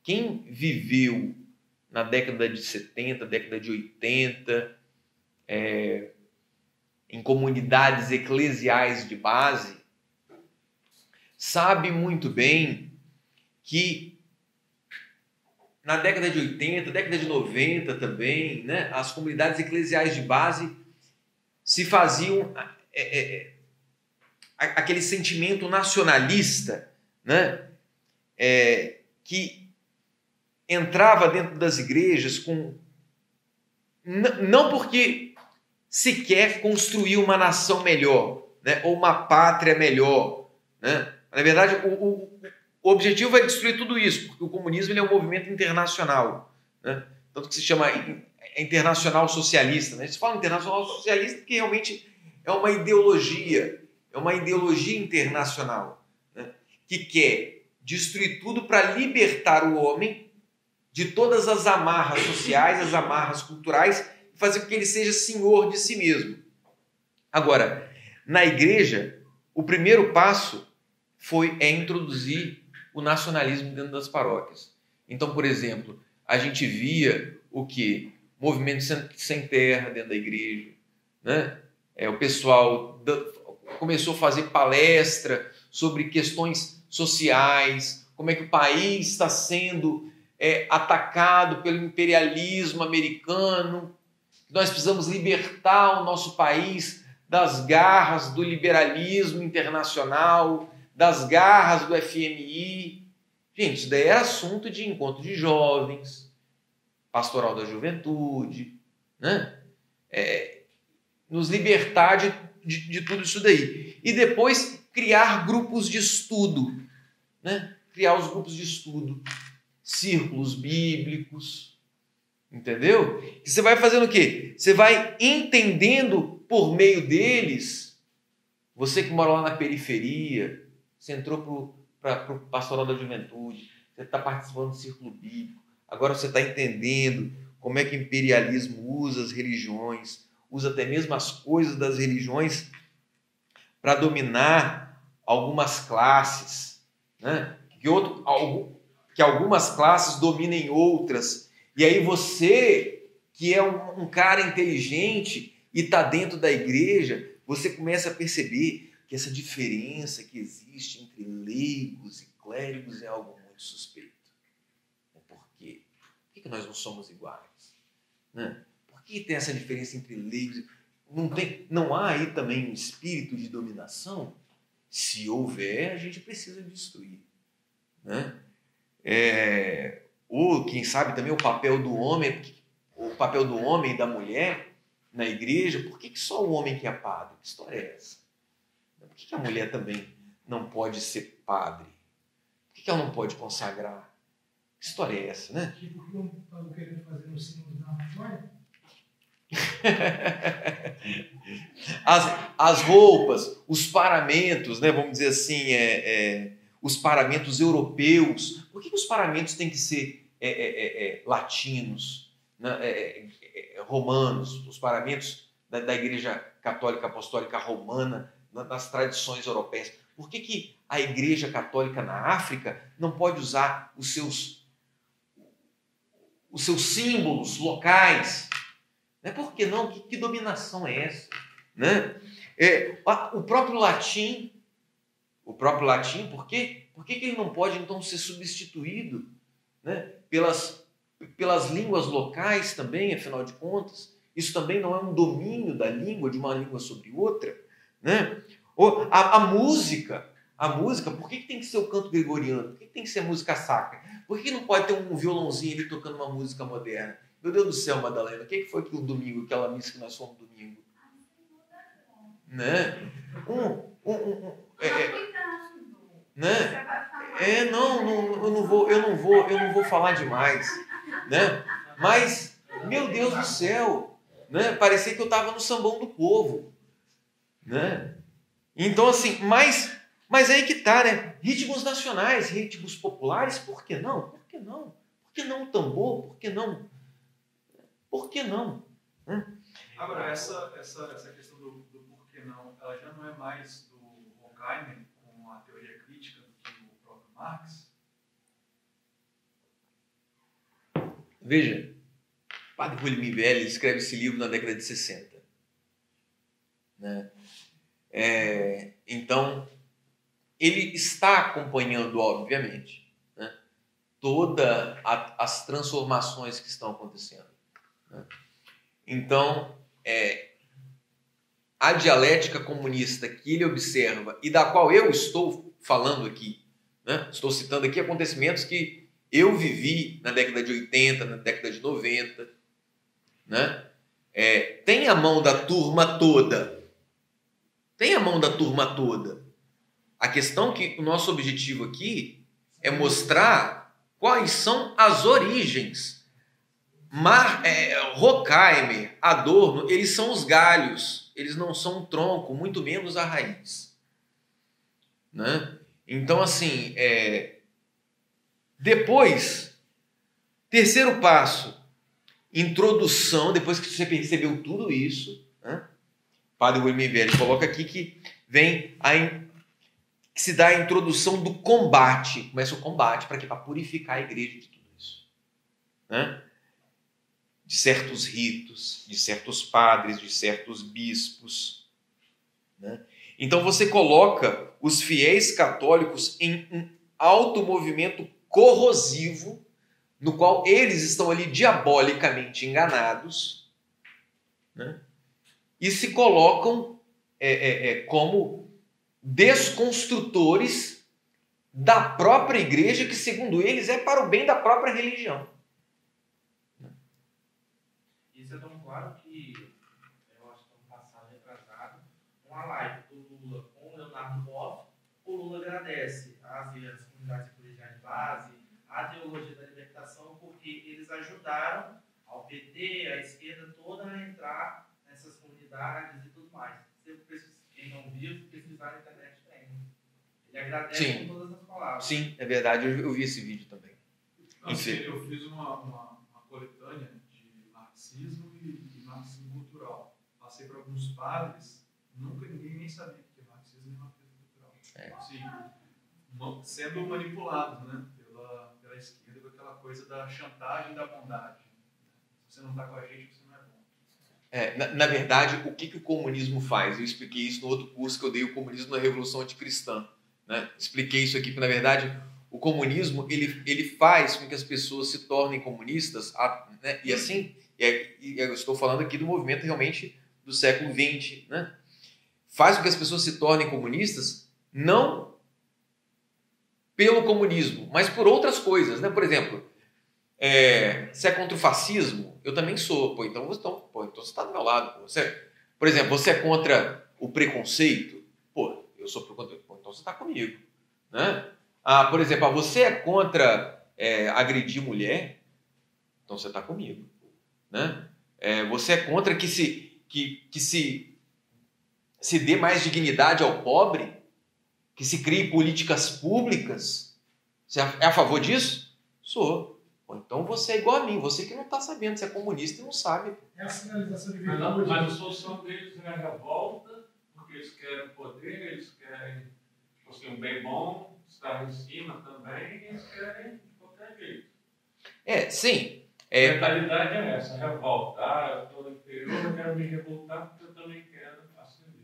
Quem viveu na década de 70, década de 80, em comunidades eclesiais de base, sabe muito bem que na década de 80, década de 90 também, né, as comunidades eclesiais de base se faziam aquele sentimento nacionalista, né, que entrava dentro das igrejas não porque se quer construir uma nação melhor, né, ou uma pátria melhor. Né? Na verdade, o objetivo é destruir tudo isso, porque o comunismo ele é um movimento internacional, né? Tanto que se chama internacional socialista, né? Se fala internacional socialista porque realmente é uma ideologia internacional, né? Que quer destruir tudo para libertar o homem de todas as amarras sociais, as amarras culturais, e fazer com que ele seja senhor de si mesmo. Agora, na igreja, o primeiro passo é introduzir o nacionalismo dentro das paróquias. Então, por exemplo, a gente via o quê? Movimento sem terra dentro da igreja, né? O pessoal começou a fazer palestra sobre questões sociais, como é que o país está sendo atacado pelo imperialismo americano, que nós precisamos libertar o nosso país das garras do liberalismo internacional, das garras do FMI. Gente, isso daí era assunto de encontro de jovens, pastoral da juventude, né? Nos libertar de tudo isso daí. E depois criar grupos de estudo, né? Criar os grupos de estudo, círculos bíblicos, entendeu? E você vai fazendo o quê? Você vai entendendo por meio deles. Você que mora lá na periferia, você entrou para o pastoral da juventude, você está participando do círculo bíblico, agora você está entendendo como é que o imperialismo usa as religiões, usa até mesmo as coisas das religiões para dominar algumas classes, né? Que algumas classes dominem outras. E aí você, que é um cara inteligente e está dentro da igreja, você começa a perceber que essa diferença que existe entre leigos e clérigos é algo muito suspeito. Por quê? Por que nós não somos iguais? Né? Por que tem essa diferença entre leigos? Não há aí também um espírito de dominação? Se houver, a gente precisa destruir. Né? Ou, quem sabe, também o papel do homem e da mulher na igreja. Por que só o homem que é padre? Que história é essa? Por que a mulher também não pode ser padre? Por que ela não pode consagrar? Que história é essa, né? Tipo, que não estavam querendo fazer no símbolo da Amazônia? As roupas, os paramentos, né, vamos dizer assim, os paramentos europeus. Por que os paramentos têm que ser latinos, né, romanos? Os paramentos da Igreja Católica Apostólica Romana, nas tradições europeias. Por que a Igreja Católica na África não pode usar os seus símbolos locais? Por que não? Que dominação é essa? Né? O próprio latim, por quê? Por que ele não pode, então, ser substituído, né, pelas línguas locais também, afinal de contas? Isso também não é um domínio da língua, de uma língua sobre outra? Né? A música, por que tem que ser o canto gregoriano? Por que tem que ser a música sacra? Por que não pode ter um violãozinho ali tocando uma música moderna? Meu Deus do céu, Madalena, o que foi aquele domingo, aquela missa que nós fomos domingo? Né? Eu não vou falar demais, né? Mas, meu Deus do céu, né? Parecia que eu estava no sambão do povo, né? Então, assim, mas aí que tá, né? Ritmos nacionais, ritmos populares, por que não? Por que não? Por que não o tambor? Por que não? Por que não? Agora, essa questão do por que não, ela já não é mais do Horkheimer com a teoria crítica do que o próprio Marx? Veja, o padre Rui Mivelli escreve esse livro na década de 60. Né? Então, ele está acompanhando, obviamente, né, todas as transformações que estão acontecendo. Né? Então, a dialética comunista que ele observa e da qual eu estou falando aqui, né? Estou citando aqui acontecimentos que eu vivi na década de 80, na década de 90, né? Tem a mão da turma toda. A questão que o nosso objetivo aqui é mostrar quais são as origens. Horkheimer, Adorno, eles são os galhos, eles não são um tronco, muito menos a raiz. Né? Então, assim, depois, terceiro passo, introdução, depois que você percebeu tudo isso, né? Padre William Velho coloca aqui que vem que se dá a introdução do combate. Começa o combate para quê? Para purificar a igreja de tudo isso. Né? De certos ritos, de certos padres, de certos bispos. Né? Então você coloca os fiéis católicos em um alto movimento corrosivo, no qual eles estão ali diabolicamente enganados, né? E se colocam como desconstrutores da própria igreja, que segundo eles é para o bem da própria religião. Isso é tão claro que eu acho que no passado retrasado, uma live do Lula com o Leonardo Boff, o Lula agradece as comunidades eclesiais de base, a teologia da libertação, porque eles ajudaram ao PT, a esquerda toda a entrar nessas comunidades e tudo mais. Quem não viu, pesquisar na internet tem. Ele agradece com todas as palavras. Sim, é verdade, eu vi esse vídeo também. Assim, eu fiz uma coletânea de marxismo e marxismo cultural. Passei para alguns padres, ninguém nem sabia o que é marxismo e marxismo cultural. Assim, sendo manipulados, né, pela esquerda, com aquela coisa da chantagem da bondade. Se você não está com a gente, você não é bom. Na verdade, o que o comunismo faz? Eu expliquei isso no outro curso que eu dei, o comunismo na Revolução Anticristã. Né? Expliquei isso aqui, porque na verdade o comunismo ele faz com que as pessoas se tornem comunistas, né? E assim, eu estou falando aqui do movimento realmente do século XX, né? Faz com que as pessoas se tornem comunistas não pelo comunismo, mas por outras coisas, né? Por exemplo, você é contra o fascismo? Eu também sou. Então você está do meu lado. Por exemplo, você é contra o preconceito? Eu sou por conta. Então você está comigo. Né? Por exemplo, você é contra agredir mulher? Então você está comigo. Né? Você é contra que se dê mais dignidade ao pobre? Que se crie políticas públicas? Você é a favor disso? Sou. Então você é igual a mim, você que não está sabendo, você é comunista e não sabe. É a sinalização de virtude. Mas a solução deles é a revolta, porque eles querem poder, eles querem um bem bom, estar em cima também, e eles querem de qualquer jeito. Sim. A mentalidade é essa, revolta. Eu estou no interior, eu quero me revoltar porque eu também quero ascender.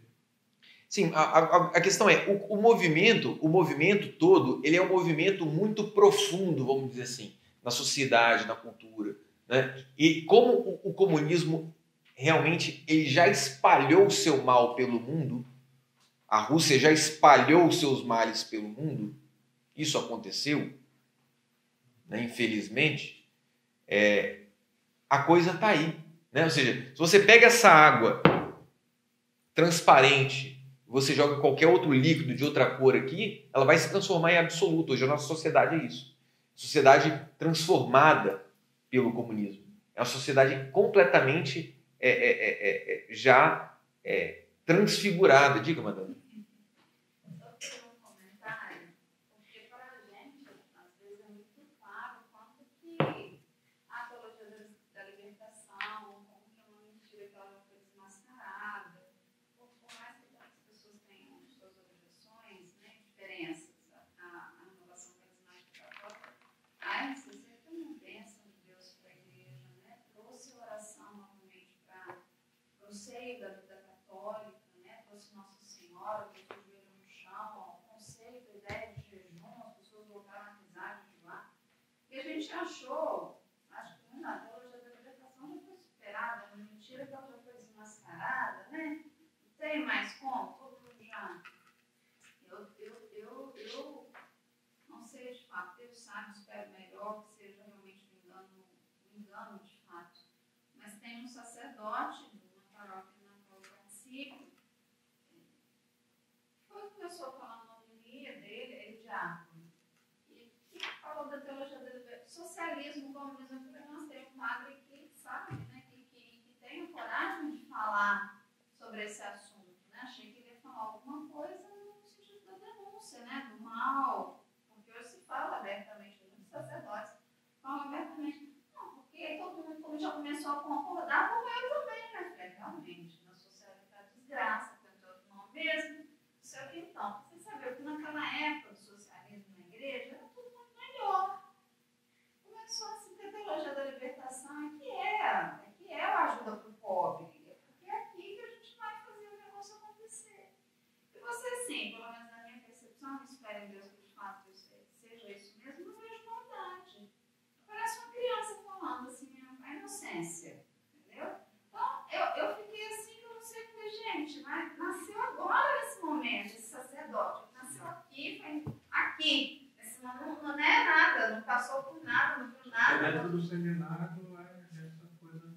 Sim, a questão é, o movimento todo, ele é um movimento muito profundo, vamos dizer assim, na sociedade, na cultura. Né? E como o comunismo realmente ele já espalhou o seu mal pelo mundo, a Rússia já espalhou os seus males pelo mundo, isso aconteceu, né? Infelizmente, a coisa está aí. Né? Ou seja, se você pega essa água transparente, você joga qualquer outro líquido de outra cor aqui, ela vai se transformar em absoluto. Hoje a nossa sociedade é isso. Sociedade transformada pelo comunismo. É uma sociedade completamente já transfigurada. Diga, madame. Só ter um comentário, porque para a gente, às vezes, é muito claro quanto que a teologia da libertação, como que é uma mentira que ela foi desmascarada, por mais que as pessoas tenham suas objeções, né, diferenças, a renovação carismática católica, a RCC foi uma bênção de Deus para a igreja, né? Trouxe oração novamente para o seio da vida católica, né? Trouxe Nossa Senhora, trouxe o joelho no chão, o conceito, a ideia de jejum, as pessoas voltaram a risar de lá. E a gente achou, acho que a teologia da libertação já foi superada, uma mentira que ela já foi desmascarada, né? Não tem mais como, todo mundo já. Eu não sei de fato, Deus sabe, espero melhor que seja realmente um engano de fato. Mas tem um sacerdote de uma paróquia na qual eu participo, começou falando na homilia dele, ele diácono. E socialismo, comunismo, porque nós temos um padre que sabe, né, que tem a coragem de falar sobre esse assunto. Né? Achei que ele ia falar alguma coisa no sentido da denúncia, né, do mal, porque hoje se fala abertamente, muitos sacerdotes falam abertamente, não, porque todo mundo, como já começou a concordar, como eu também, né? Realmente, na sociedade desgraça, tem outro nome mesmo, não sei o que então. Você sabe que naquela época do socialismo na igreja era tudo muito melhor. Começou assim, a teologia da libertação, que é a ajuda para o pobre. Porque é aqui que a gente vai fazer o negócio acontecer. E você, sim, pelo menos na minha percepção, espero em Deus que de fato seja isso mesmo, não vejo maldade. Parece uma criança falando assim, a inocência. Entendeu? Então, eu fiquei assim, eu não sei o que, gente, mas nasceu agora nesse momento, esse sacerdote. Nasceu aqui, foi aqui. Não é nada, não passou por nada, não viu nada. Dentro do seminário é essa coisa.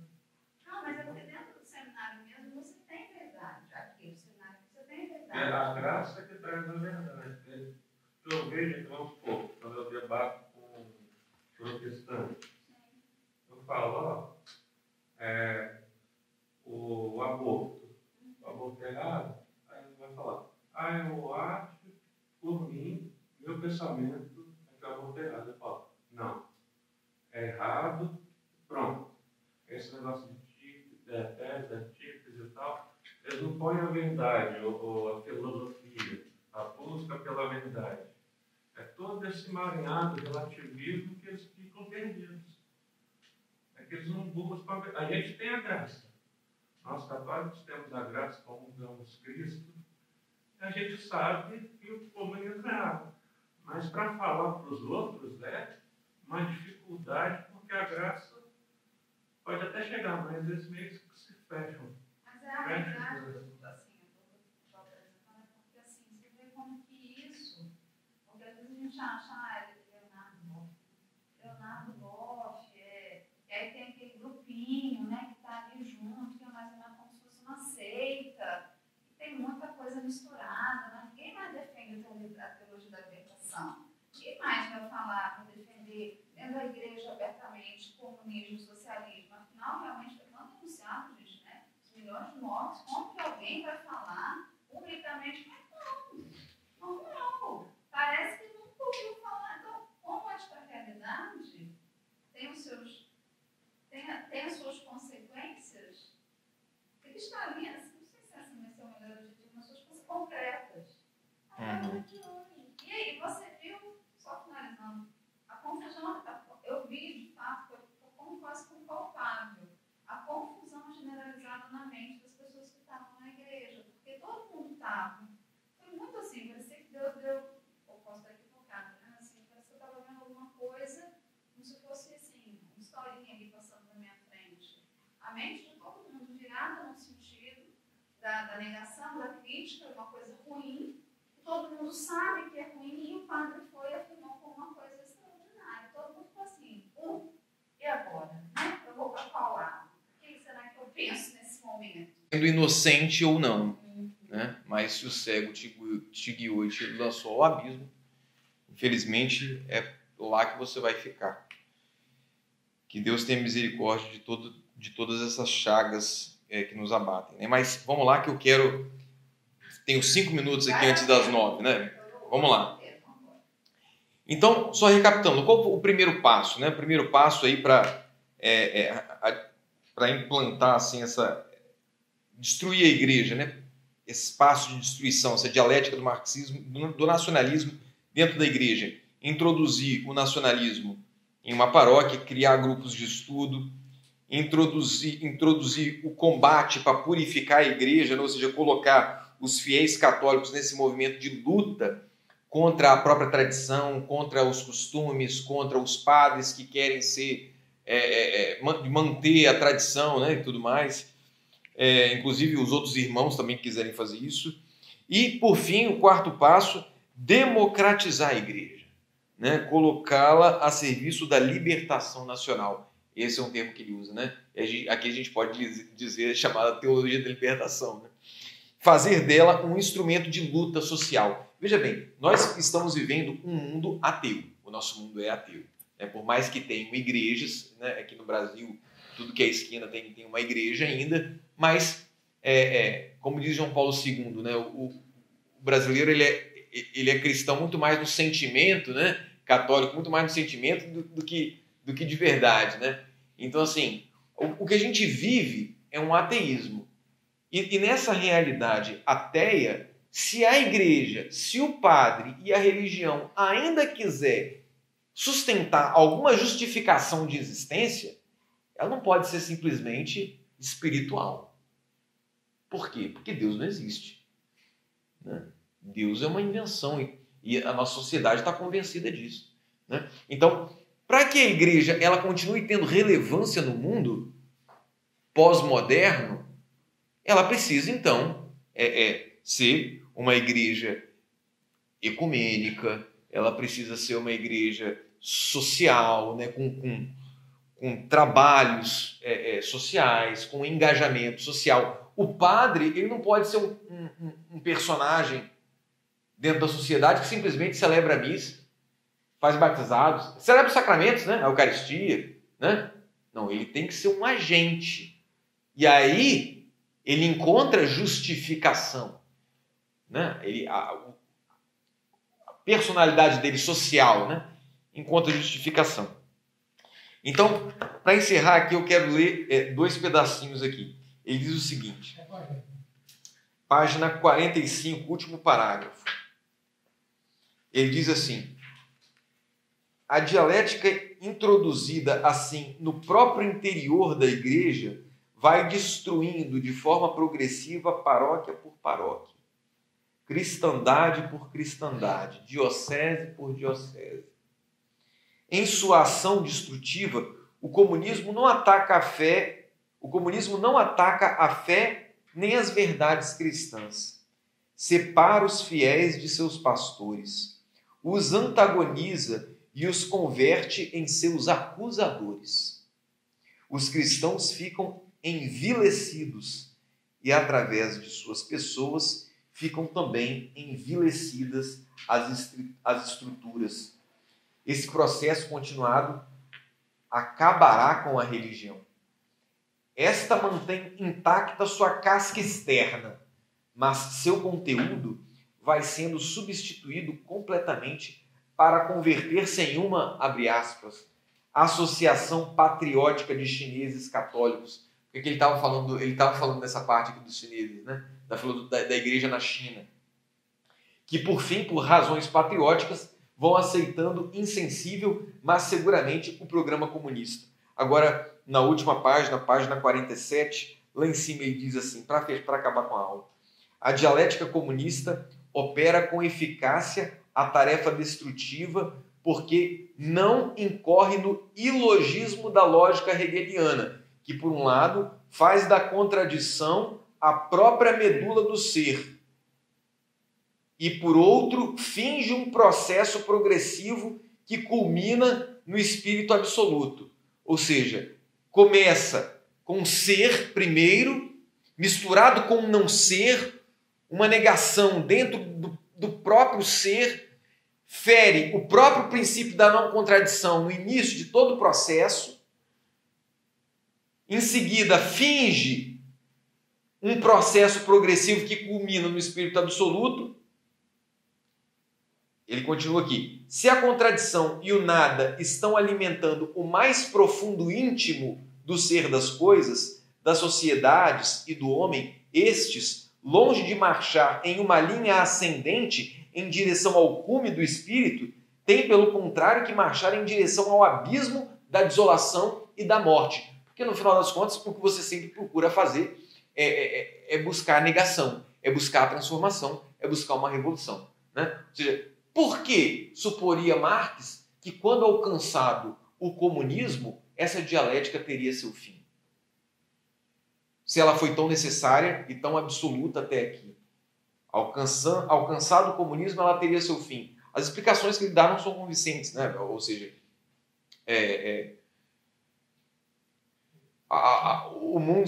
Não, mas é porque dentro do seminário mesmo você tem verdade. Aqui, no seminário você tem verdade. A graça que traz a verdade. Eu vejo, vamos supor, quando eu debato com protestantes, eu falo, o aborto é errado, aí ele vai falar, eu acho, por mim, meu pensamento é que o aborto é errado. Eu falo, não, é errado, pronto. Esse negócio de tese, antítese e tal, eles não põem a verdade, ou a filosofia, a busca pela verdade. É todo esse marinhado relativismo que eles ficam perdidos. É que eles não buscam a verdade. A gente tem a graça. Nós católicos temos a graça, comungamos Cristo, e a gente sabe que o comunismo é errado. Mas para falar para os outros é uma dificuldade, porque a graça pode até chegar, mas eles meio que se fecham. Mas é a verdade, assim, eu estou apresentando, porque assim, você vê como que isso, porque às vezes a gente acha, Leonardo Boff, e aí tem aquele grupinho, né, que está ali junto, que é mais ou menos como se fosse uma seita, e tem muita coisa misturada, né? Ninguém mais defende a teologia da libertação. Ninguém mais vai falar para defender dentro da igreja abertamente comunismo, socialismo. Afinal, realmente foi tão denunciado, gente, né? Os milhões de mortos, como que alguém vai falar publicamente? Mas não. Parece que nunca ouviu falar. Então, como esta realidade tem as suas consequências, ele está ali, assim, não sei se essa vai ser o melhor objetivo, mas suas coisas concretas. E aí, você viu, só finalizando, a confusão, eu vi, de fato, como quase como palpável, a confusão generalizada na mente das pessoas que estavam na igreja, porque todo mundo estava. Foi muito assim, parecia que eu posso estar equivocada, né? Assim, parece que eu estava vendo alguma coisa, como se fosse assim, uma historinha ali passando na minha frente. A mente de todo mundo virada no sentido da negação, da crítica, uma coisa ruim. Todo mundo sabe que é ruim e o padre foi e afirmou como uma coisa extraordinária. Todo mundo ficou assim, e agora? Né? Eu vou para qual lado? O que será que eu penso nesse momento? Sendo inocente ou não, né? Mas se o cego te guiou e te lançou ao abismo, infelizmente é lá que você vai ficar. Que Deus tenha misericórdia de todas essas chagas que nos abatem, né? Mas vamos lá que eu quero... Tenho 5 minutos aqui antes das 9, né? Vamos lá. Então, só recapitulando, qual o primeiro passo, né? O primeiro passo aí para implantar assim destruir a igreja, né? Esse passo de destruição, essa dialética do marxismo, do nacionalismo dentro da igreja. Introduzir o nacionalismo em uma paróquia, criar grupos de estudo, introduzir o combate para purificar a igreja, né? Ou seja, colocar os fiéis católicos nesse movimento de luta contra a própria tradição, contra os costumes, contra os padres que querem manter a tradição, né, e tudo mais. Inclusive os outros irmãos também quiserem fazer isso. E, por fim, o quarto passo, democratizar a igreja, né, colocá-la a serviço da libertação nacional. Esse é um termo que ele usa, né? Aqui a gente pode dizer chamada teologia da libertação, né? Fazer dela um instrumento de luta social. Veja bem, nós estamos vivendo um mundo ateu. O nosso mundo é ateu. né? Por mais que tenham igrejas, né? Aqui no Brasil, tudo que é esquina tem uma igreja ainda, mas, como diz João Paulo II, né? O brasileiro ele é cristão muito mais no sentimento, né? Católico muito mais no sentimento do que de verdade, né? Então, assim, o que a gente vive é um ateísmo. E nessa realidade ateia, se a igreja, se o padre e a religião ainda quiser sustentar alguma justificação de existência, ela não pode ser simplesmente espiritual. Por quê? Porque Deus não existe, né? Deus é uma invenção e a nossa sociedade está convencida disso, né? Então, para que a igreja ela continue tendo relevância no mundo pós-moderno, ela precisa, então, ser uma igreja ecumênica, ela precisa ser uma igreja social, né, com trabalhos sociais, com engajamento social. O padre ele não pode ser um personagem dentro da sociedade que simplesmente celebra a missa, faz batizados, celebra os sacramentos, né, a Eucaristia, né? Não, ele tem que ser um agente. E aí ele encontra justificação, né? A personalidade dele social, né? Encontra justificação. Então, para encerrar aqui, eu quero ler 2 pedacinhos aqui. Ele diz o seguinte, página 45, último parágrafo. Ele diz assim: a dialética introduzida assim no próprio interior da igreja vai destruindo de forma progressiva paróquia por paróquia, cristandade por cristandade, diocese por diocese. Em sua ação destrutiva, o comunismo não ataca a fé nem as verdades cristãs. Separa os fiéis de seus pastores, os antagoniza e os converte em seus acusadores. Os cristãos ficam envilecidos e, através de suas pessoas, ficam também envilecidas as estruturas. Esse processo continuado acabará com a religião. Esta mantém intacta sua casca externa, mas seu conteúdo vai sendo substituído completamente para converter-se em uma, abre aspas, associação patriótica de chineses católicos. Porque ele estava falando dessa parte aqui dos chineses, né? Da igreja na China, que por fim, por razões patrióticas, vão aceitando insensível, mas seguramente o programa comunista. Agora, na última página, página 47, lá em cima ele diz assim, para acabar com a aula: a dialética comunista opera com eficácia a tarefa destrutiva porque não incorre no ilogismo da lógica hegeliana, que, por um lado, faz da contradição a própria medula do ser e, por outro, finge um processo progressivo que culmina no espírito absoluto. Ou seja, começa com ser primeiro, misturado com não ser, uma negação dentro do próprio ser, fere o próprio princípio da não contradição no início de todo o processo, em seguida finge um processo progressivo que culmina no espírito absoluto. Ele continua aqui: se a contradição e o nada estão alimentando o mais profundo íntimo do ser das coisas, das sociedades e do homem, estes, longe de marchar em uma linha ascendente em direção ao cume do espírito, têm, pelo contrário, que marchar em direção ao abismo da desolação e da morte. Porque, no final das contas, o que você sempre procura fazer é buscar a negação, é buscar a transformação, é buscar uma revolução, né? Ou seja, por que suporia Marx que, quando alcançado o comunismo, essa dialética teria seu fim? Se ela foi tão necessária e tão absoluta até aqui. Alcançado o comunismo, ela teria seu fim. As explicações que ele dá não são convincentes, né? Ou seja, o mundo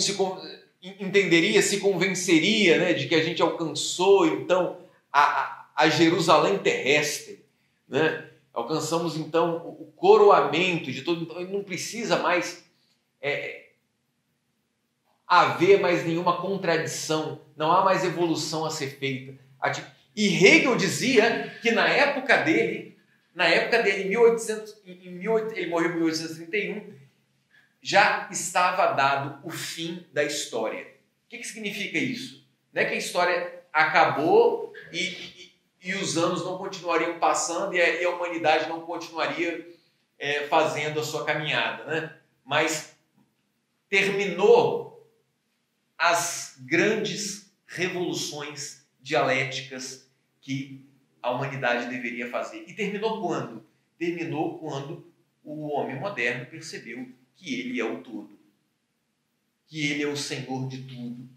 entenderia, se convenceria, né, de que a gente alcançou, então, a Jerusalém terrestre, né? Alcançamos, então, o coroamento de todo. Então, não precisa mais haver mais nenhuma contradição, não há mais evolução a ser feita. E Hegel dizia que na época dele, ele morreu em 1831, já estava dado o fim da história. O que significa isso? Não é que a história acabou e os anos não continuariam passando e a humanidade não continuaria fazendo a sua caminhada, né? Mas terminou as grandes revoluções dialéticas que a humanidade deveria fazer. E terminou quando? Terminou quando o homem moderno percebeu que ele é o todo, que ele é o Senhor de tudo,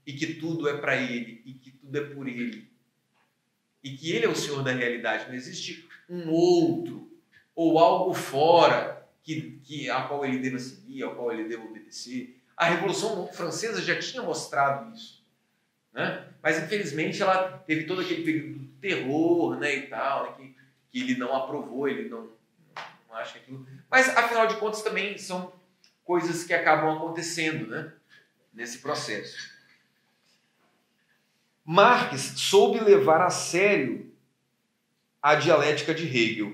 e que tudo é para ele, e que tudo é por ele, e que ele é o Senhor da realidade. Não existe um outro ou algo fora a qual ele deva seguir, ao qual ele deva obedecer. A Revolução Francesa já tinha mostrado isso, né? Mas infelizmente ela teve todo aquele período do terror, né, e tal, né, que ele não aprovou, ele não acha aquilo. Mas afinal de contas também são coisas que acabam acontecendo, né, nesse processo. Marx soube levar a sério a dialética de Hegel.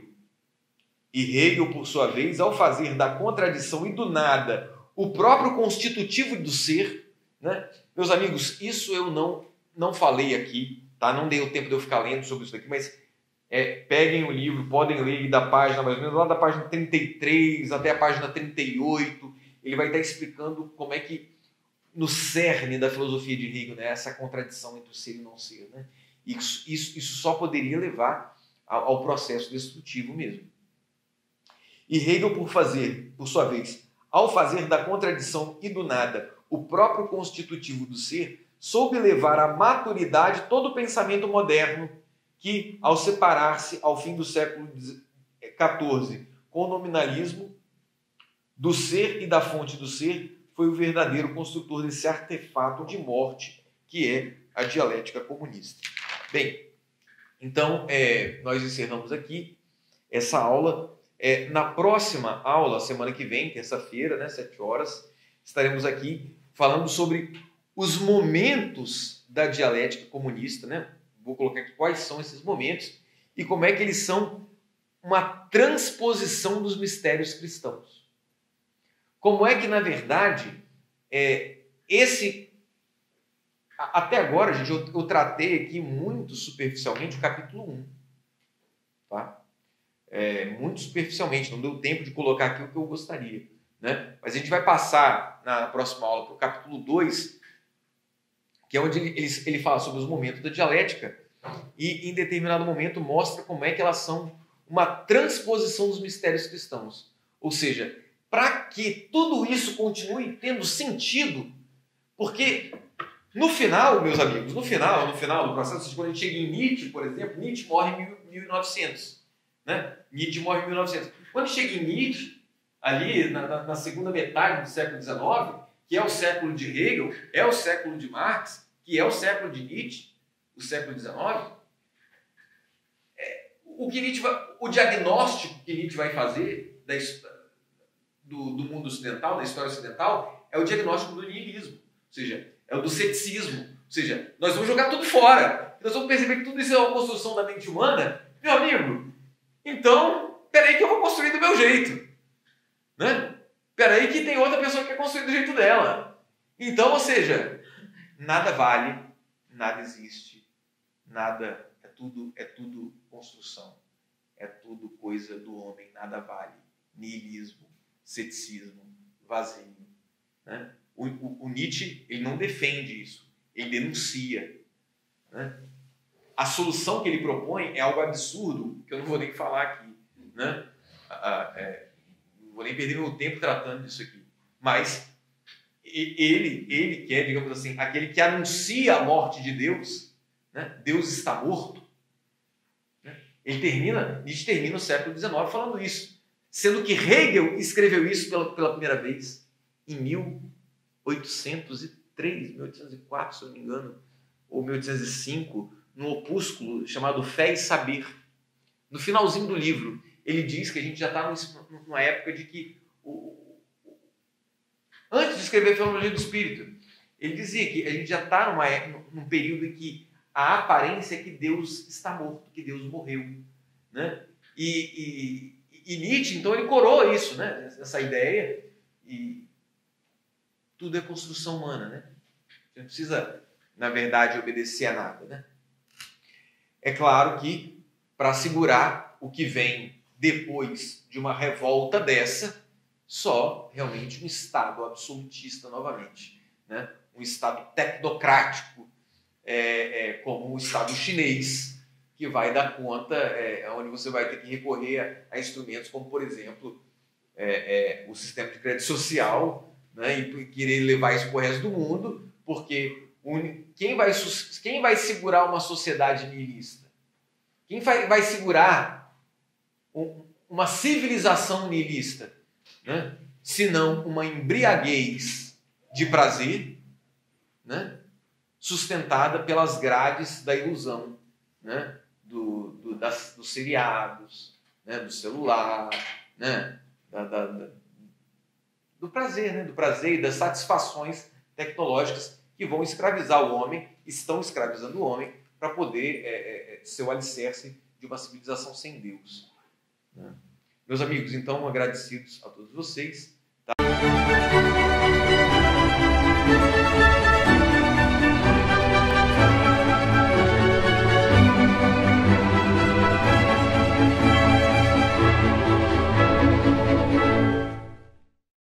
E Hegel, por sua vez, ao fazer da contradição e do nada o próprio constitutivo do ser, né? Meus amigos, isso eu não falei aqui, tá? Não dei o tempo de eu ficar lendo sobre isso aqui, mas peguem o livro, podem ler da página, mais ou menos, lá da página 33 até a página 38, ele vai estar explicando como é que, no cerne da filosofia de Hegel, né, essa contradição entre o ser e o não ser, né? Isso só poderia levar ao processo destrutivo mesmo. E Hegel, por sua vez, ao fazer da contradição e do nada o próprio constitutivo do ser, soube levar à maturidade todo o pensamento moderno que, ao separar-se ao fim do século XIV com o nominalismo do ser e da fonte do ser, foi o verdadeiro construtor desse artefato de morte que é a dialética comunista. Bem, então nós encerramos aqui essa aula. Na próxima aula, semana que vem, terça-feira, né, 7 horas, estaremos aqui falando sobre os momentos da dialética comunista, né? Vou colocar aqui quais são esses momentos e como é que eles são uma transposição dos mistérios cristãos. Como é que, na verdade, até agora, gente, eu tratei aqui muito superficialmente o capítulo 1, tá? Muito superficialmente, não deu tempo de colocar aqui o que eu gostaria, né? Mas a gente vai passar na próxima aula para o capítulo 2, que é onde ele fala sobre os momentos da dialética e em determinado momento mostra como é que elas são uma transposição dos mistérios cristãos. Ou seja, para que tudo isso continue tendo sentido, porque no final, meus amigos, no final do processo, quando a gente chega em Nietzsche, por exemplo, Nietzsche morre em 1900, né? Nietzsche morre em 1900. Quando chega em Nietzsche, ali na segunda metade do século XIX, que é o século de Hegel, é o século de Marx, que é o século de Nietzsche, o século XIX, o diagnóstico que Nietzsche vai fazer do mundo ocidental, da história ocidental, é o diagnóstico do niilismo, ou seja, é o do ceticismo, ou seja, nós vamos jogar tudo fora, nós vamos perceber que tudo isso é uma construção da mente humana, meu amigo, então, peraí que eu vou construir do meu jeito, né? Peraí que tem outra pessoa que quer construir do jeito dela. Então, ou seja, nada vale, nada existe, nada, é tudo construção, é tudo coisa do homem, nada vale, niilismo, ceticismo, vazio, né? O Nietzsche, ele não defende isso, ele denuncia, né? A solução que ele propõe é algo absurdo, que eu não vou nem falar aqui, né? Não vou nem perder meu tempo tratando disso aqui. Mas ele que é, digamos assim, aquele que anuncia a morte de Deus, né? Deus está morto. Né? Nietzsche termina o século XIX falando isso, sendo que Hegel escreveu isso pela primeira vez em 1803, 1804, se eu não me engano, ou 1805, num opúsculo chamado Fé e Saber. No finalzinho do livro, ele diz que a gente já está numa época de que, antes de escrever a Fenomenologia do Espírito, ele dizia que a gente já está num período em que a aparência é que Deus está morto, que Deus morreu, né? E Nietzsche, então, ele coroa isso, né? Essa ideia, e tudo é construção humana, né? Você não precisa, na verdade, obedecer a nada, né? É claro que, para assegurar o que vem depois de uma revolta dessa, só realmente um Estado absolutista novamente, né? Um Estado tecnocrático, como o Estado chinês, que vai dar conta, onde você vai ter que recorrer a instrumentos como, por exemplo, o sistema de crédito social, né? E querer levar isso para o resto do mundo, porque quem vai segurar uma sociedade nihilista? Quem vai segurar uma civilização nihilista, né? Se não uma embriaguez de prazer, né? Sustentada pelas grades da ilusão, né? Dos seriados, né? Do celular, né? Do prazer, né? Do prazer e das satisfações tecnológicas que vão escravizar o homem, estão escravizando o homem, para poder ser o alicerce de uma civilização sem Deus, né? Meus amigos, então, agradecidos a todos vocês. Tá?